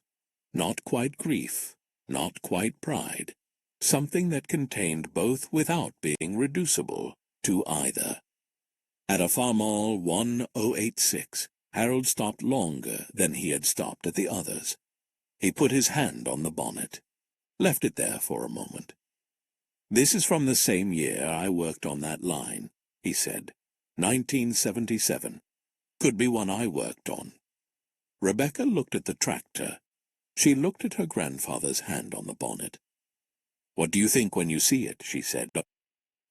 Speaker 1: Not quite grief, not quite pride, something that contained both without being reducible to either. At a Farmall 1086, Harold stopped longer than he had stopped at the others. He put his hand on the bonnet, left it there for a moment. "This is from the same year I worked on that line," he said. 1977. Could be one I worked on. Rebecca looked at the tractor. She looked at her grandfather's hand on the bonnet. "What do you think when you see it?" she said.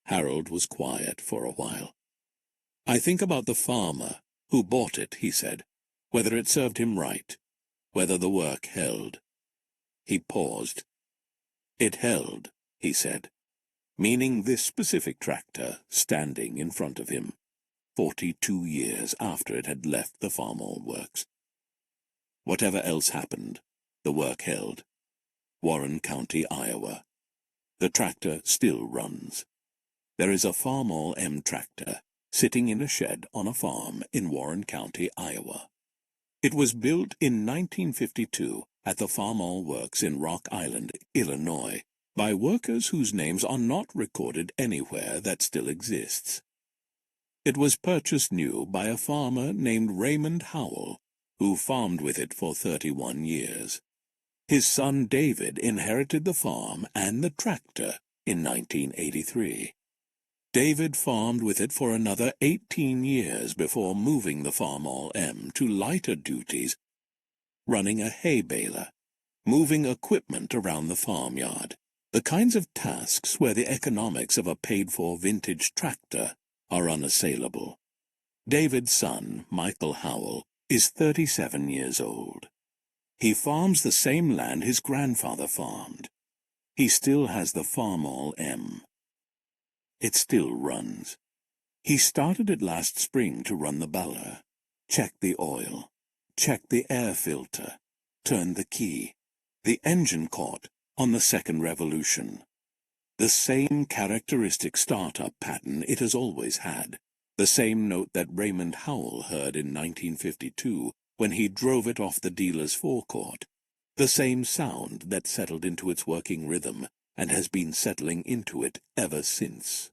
Speaker 1: Harold was quiet for a while. "I think about the farmer who bought it," he said, "whether it served him right, whether the work held." He paused. "It held," he said, meaning this specific tractor standing in front of him, 42 years after it had left the Farmall works. Whatever else happened, the work held. Warren County, Iowa. The tractor still runs. There is a Farmall M tractor sitting in a shed on a farm in Warren County, Iowa. It was built in 1952 at the Farmall Works in Rock Island, Illinois, by workers whose names are not recorded anywhere that still exists. It was purchased new by a farmer named Raymond Howell, who farmed with it for 31 years. His son David inherited the farm and the tractor in 1983. David farmed with it for another 18 years before moving the Farmall M to lighter duties, running a hay baler, moving equipment around the farmyard, the kinds of tasks where the economics of a paid-for vintage tractor are unassailable. David's son, Michael Howell, is 37 years old. He farms the same land his grandfather farmed. He still has the Farmall M. It still runs. He started it last spring to run the baler, check the oil, check the air filter, turn the key. The engine caught on the second revolution. The same characteristic startup pattern it has always had, the same note that Raymond Howell heard in 1952 when he drove it off the dealer's forecourt, the same sound that settled into its working rhythm and has been settling into it ever since.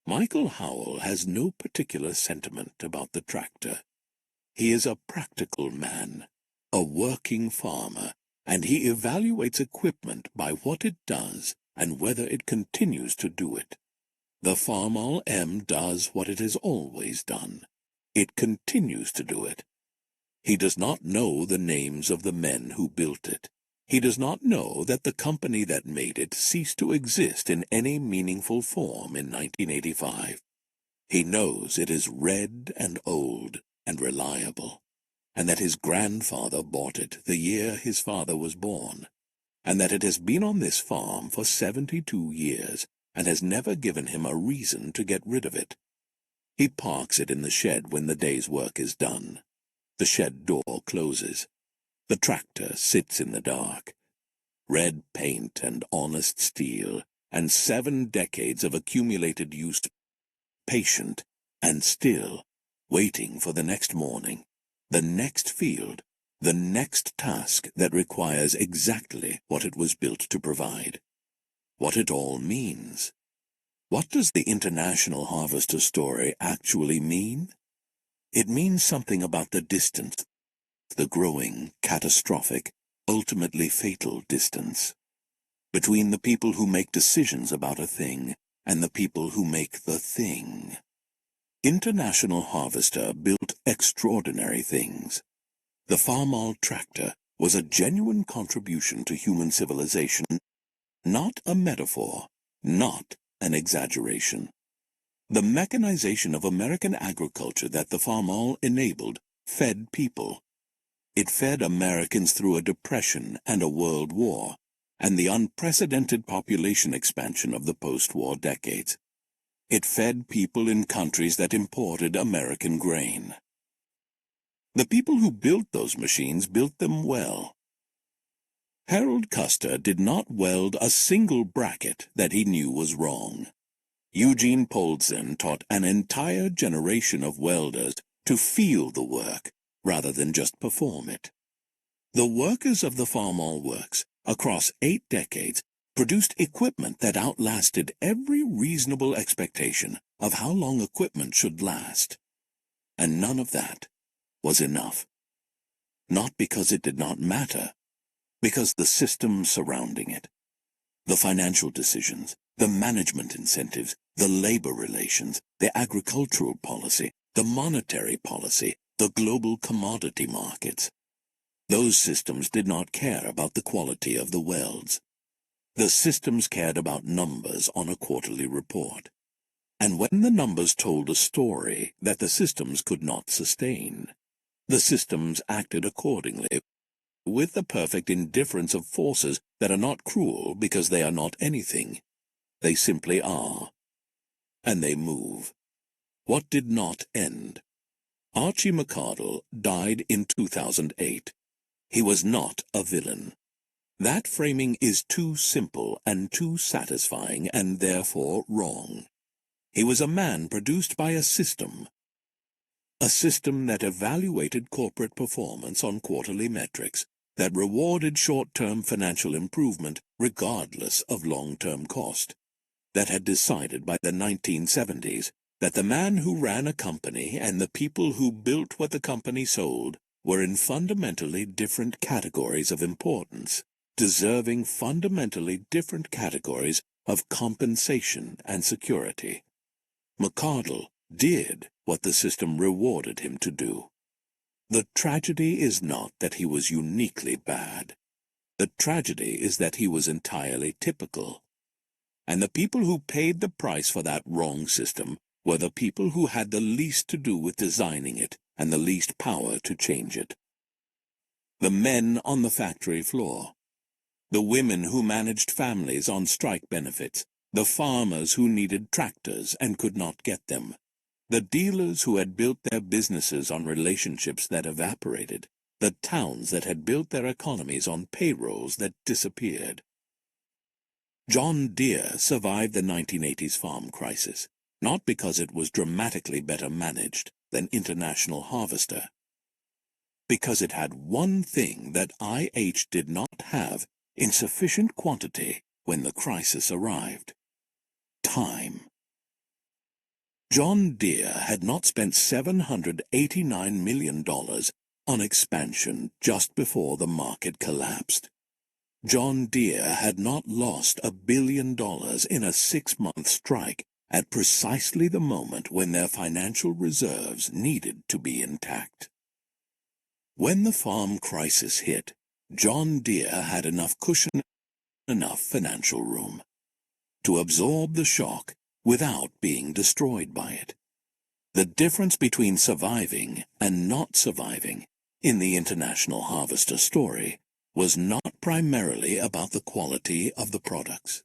Speaker 1: Michael Howell has no particular sentiment about the tractor. He is a practical man, a working farmer, and he evaluates equipment by what it does and whether it continues to do it. The Farmall M does what it has always done. It continues to do it. He does not know the names of the men who built it. He does not know that the company that made it ceased to exist in any meaningful form in 1985. He knows it is red and old and reliable, and that his grandfather bought it the year his father was born, and that it has been on this farm for 72 years and has never given him a reason to get rid of it. He parks it in the shed when the day's work is done. The shed door closes. The tractor sits in the dark. Red paint and honest steel, and 7 decades of accumulated use, patient and still, waiting for the next morning, the next field, the next task that requires exactly what it was built to provide. What it all means. What does the International Harvester story actually mean? It means something about the distance, the growing, catastrophic, ultimately fatal distance, between the people who make decisions about a thing and the people who make the thing. International Harvester built extraordinary things. The Farmall tractor was a genuine contribution to human civilization, not a metaphor, not an exaggeration. The mechanization of American agriculture that the Farmall enabled fed people. It fed Americans through a depression and a world war, and the unprecedented population expansion of the post-war decades. It fed people in countries that imported American grain. The people who built those machines built them well. Harold Custer did not weld a single bracket that he knew was wrong. Eugene Poulsen taught an entire generation of welders to feel the work rather than just perform it. The workers of the Farmall Works, across 8 decades, produced equipment that outlasted every reasonable expectation of how long equipment should last. And none of that was enough. Not because it did not matter, because the systems surrounding it, the financial decisions, the management incentives, the labor relations, the agricultural policy, the monetary policy, the global commodity markets. Those systems did not care about the quality of the welds. The systems cared about numbers on a quarterly report. And when the numbers told a story that the systems could not sustain, the systems acted accordingly, with the perfect indifference of forces that are not cruel because they are not anything. They simply are. And they move. What did not end? Archie McCardell died in 2008. He was not a villain. That framing is too simple and too satisfying and therefore wrong. He was a man produced by a system that evaluated corporate performance on quarterly metrics, that rewarded short-term financial improvement regardless of long-term cost, that had decided by the 1970s that the man who ran a company and the people who built what the company sold were in fundamentally different categories of importance, deserving fundamentally different categories of compensation and security. McCardell did what the system rewarded him to do. The tragedy is not that he was uniquely bad. The tragedy is that he was entirely typical. And the people who paid the price for that wrong system were the people who had the least to do with designing it and the least power to change it. The men on the factory floor, the women who managed families on strike benefits, the farmers who needed tractors and could not get them, the dealers who had built their businesses on relationships that evaporated, the towns that had built their economies on payrolls that disappeared. John Deere survived the 1980s farm crisis, not because it was dramatically better managed than International Harvester, because it had one thing that IH did not have in sufficient quantity when the crisis arrived: time. John Deere had not spent $789 million on expansion just before the market collapsed. John Deere had not lost $1 billion in a 6-month strike at precisely the moment when their financial reserves needed to be intact. When the farm crisis hit, John Deere had enough cushion, enough financial room to absorb the shock without being destroyed by it. The difference between surviving and not surviving in the International Harvester story was not primarily about the quality of the products.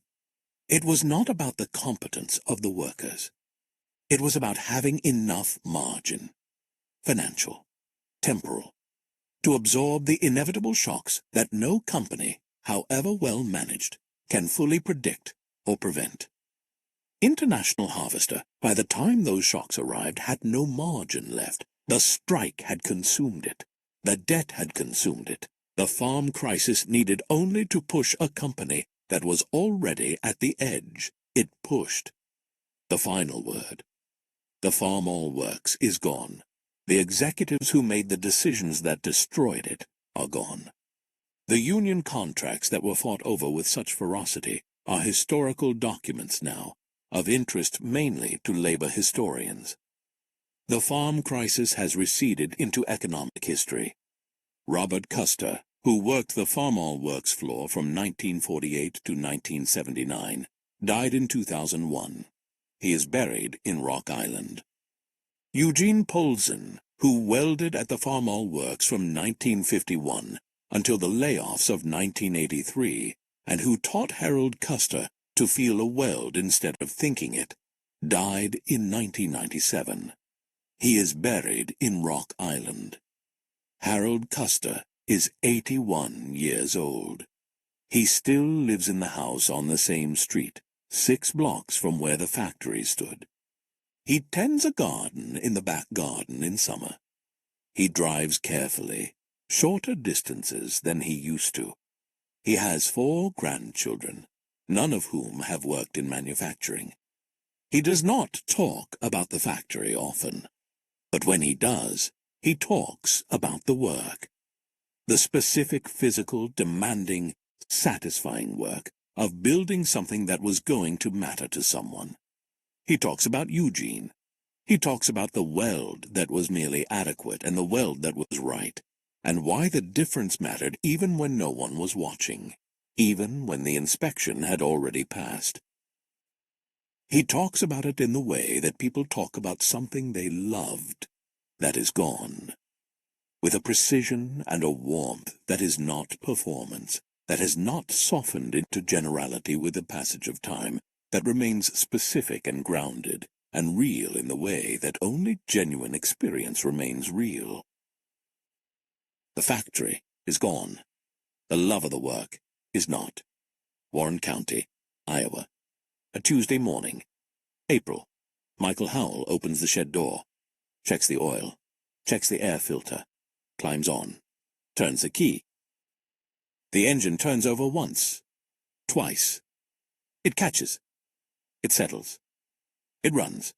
Speaker 1: It was not about the competence of the workers. It was about having enough margin, financial, temporal, to absorb the inevitable shocks that no company, however well managed, can fully predict or prevent. International Harvester, by the time those shocks arrived, had no margin left. The strike had consumed it. The debt had consumed it. The farm crisis needed only to push a company that was already at the edge. It pushed. The final word. The Farmall works is gone. The executives who made the decisions that destroyed it are gone. The union contracts that were fought over with such ferocity are historical documents now, of interest mainly to labor historians. The farm crisis has receded into economic history. Robert Custer, who worked the Farmall works floor from 1948 to 1979, died in 2001. He is buried in Rock Island. Eugene Polzin, who welded at the Farmall works from 1951 until the layoffs of 1983, and who taught Harold Custer to feel a weld instead of thinking it, died in 1997. He is buried in Rock Island. Harold Custer is 81 years old. He still lives in the house on the same street, 6 blocks from where the factory stood. He tends a garden in the back garden in summer. He drives carefully, shorter distances than he used to. He has 4 grandchildren, none of whom have worked in manufacturing. He does not talk about the factory often, but when he does, he talks about the work. The specific, physical, demanding, satisfying work of building something that was going to matter to someone. He talks about Eugene. He talks about the weld that was merely adequate and the weld that was right, and why the difference mattered even when no one was watching, even when the inspection had already passed. He talks about it in the way that people talk about something they loved that is gone, with a precision and a warmth that is not performance, that has not softened into generality with the passage of time, that remains specific and grounded, and real in the way that only genuine experience remains real. The factory is gone. The love of the work is not. Warren County, Iowa. A Tuesday morning. April. Michael Howell opens the shed door, checks the oil, checks the air filter, climbs on, turns the key. The engine turns over once, twice. It catches. It settles. It runs.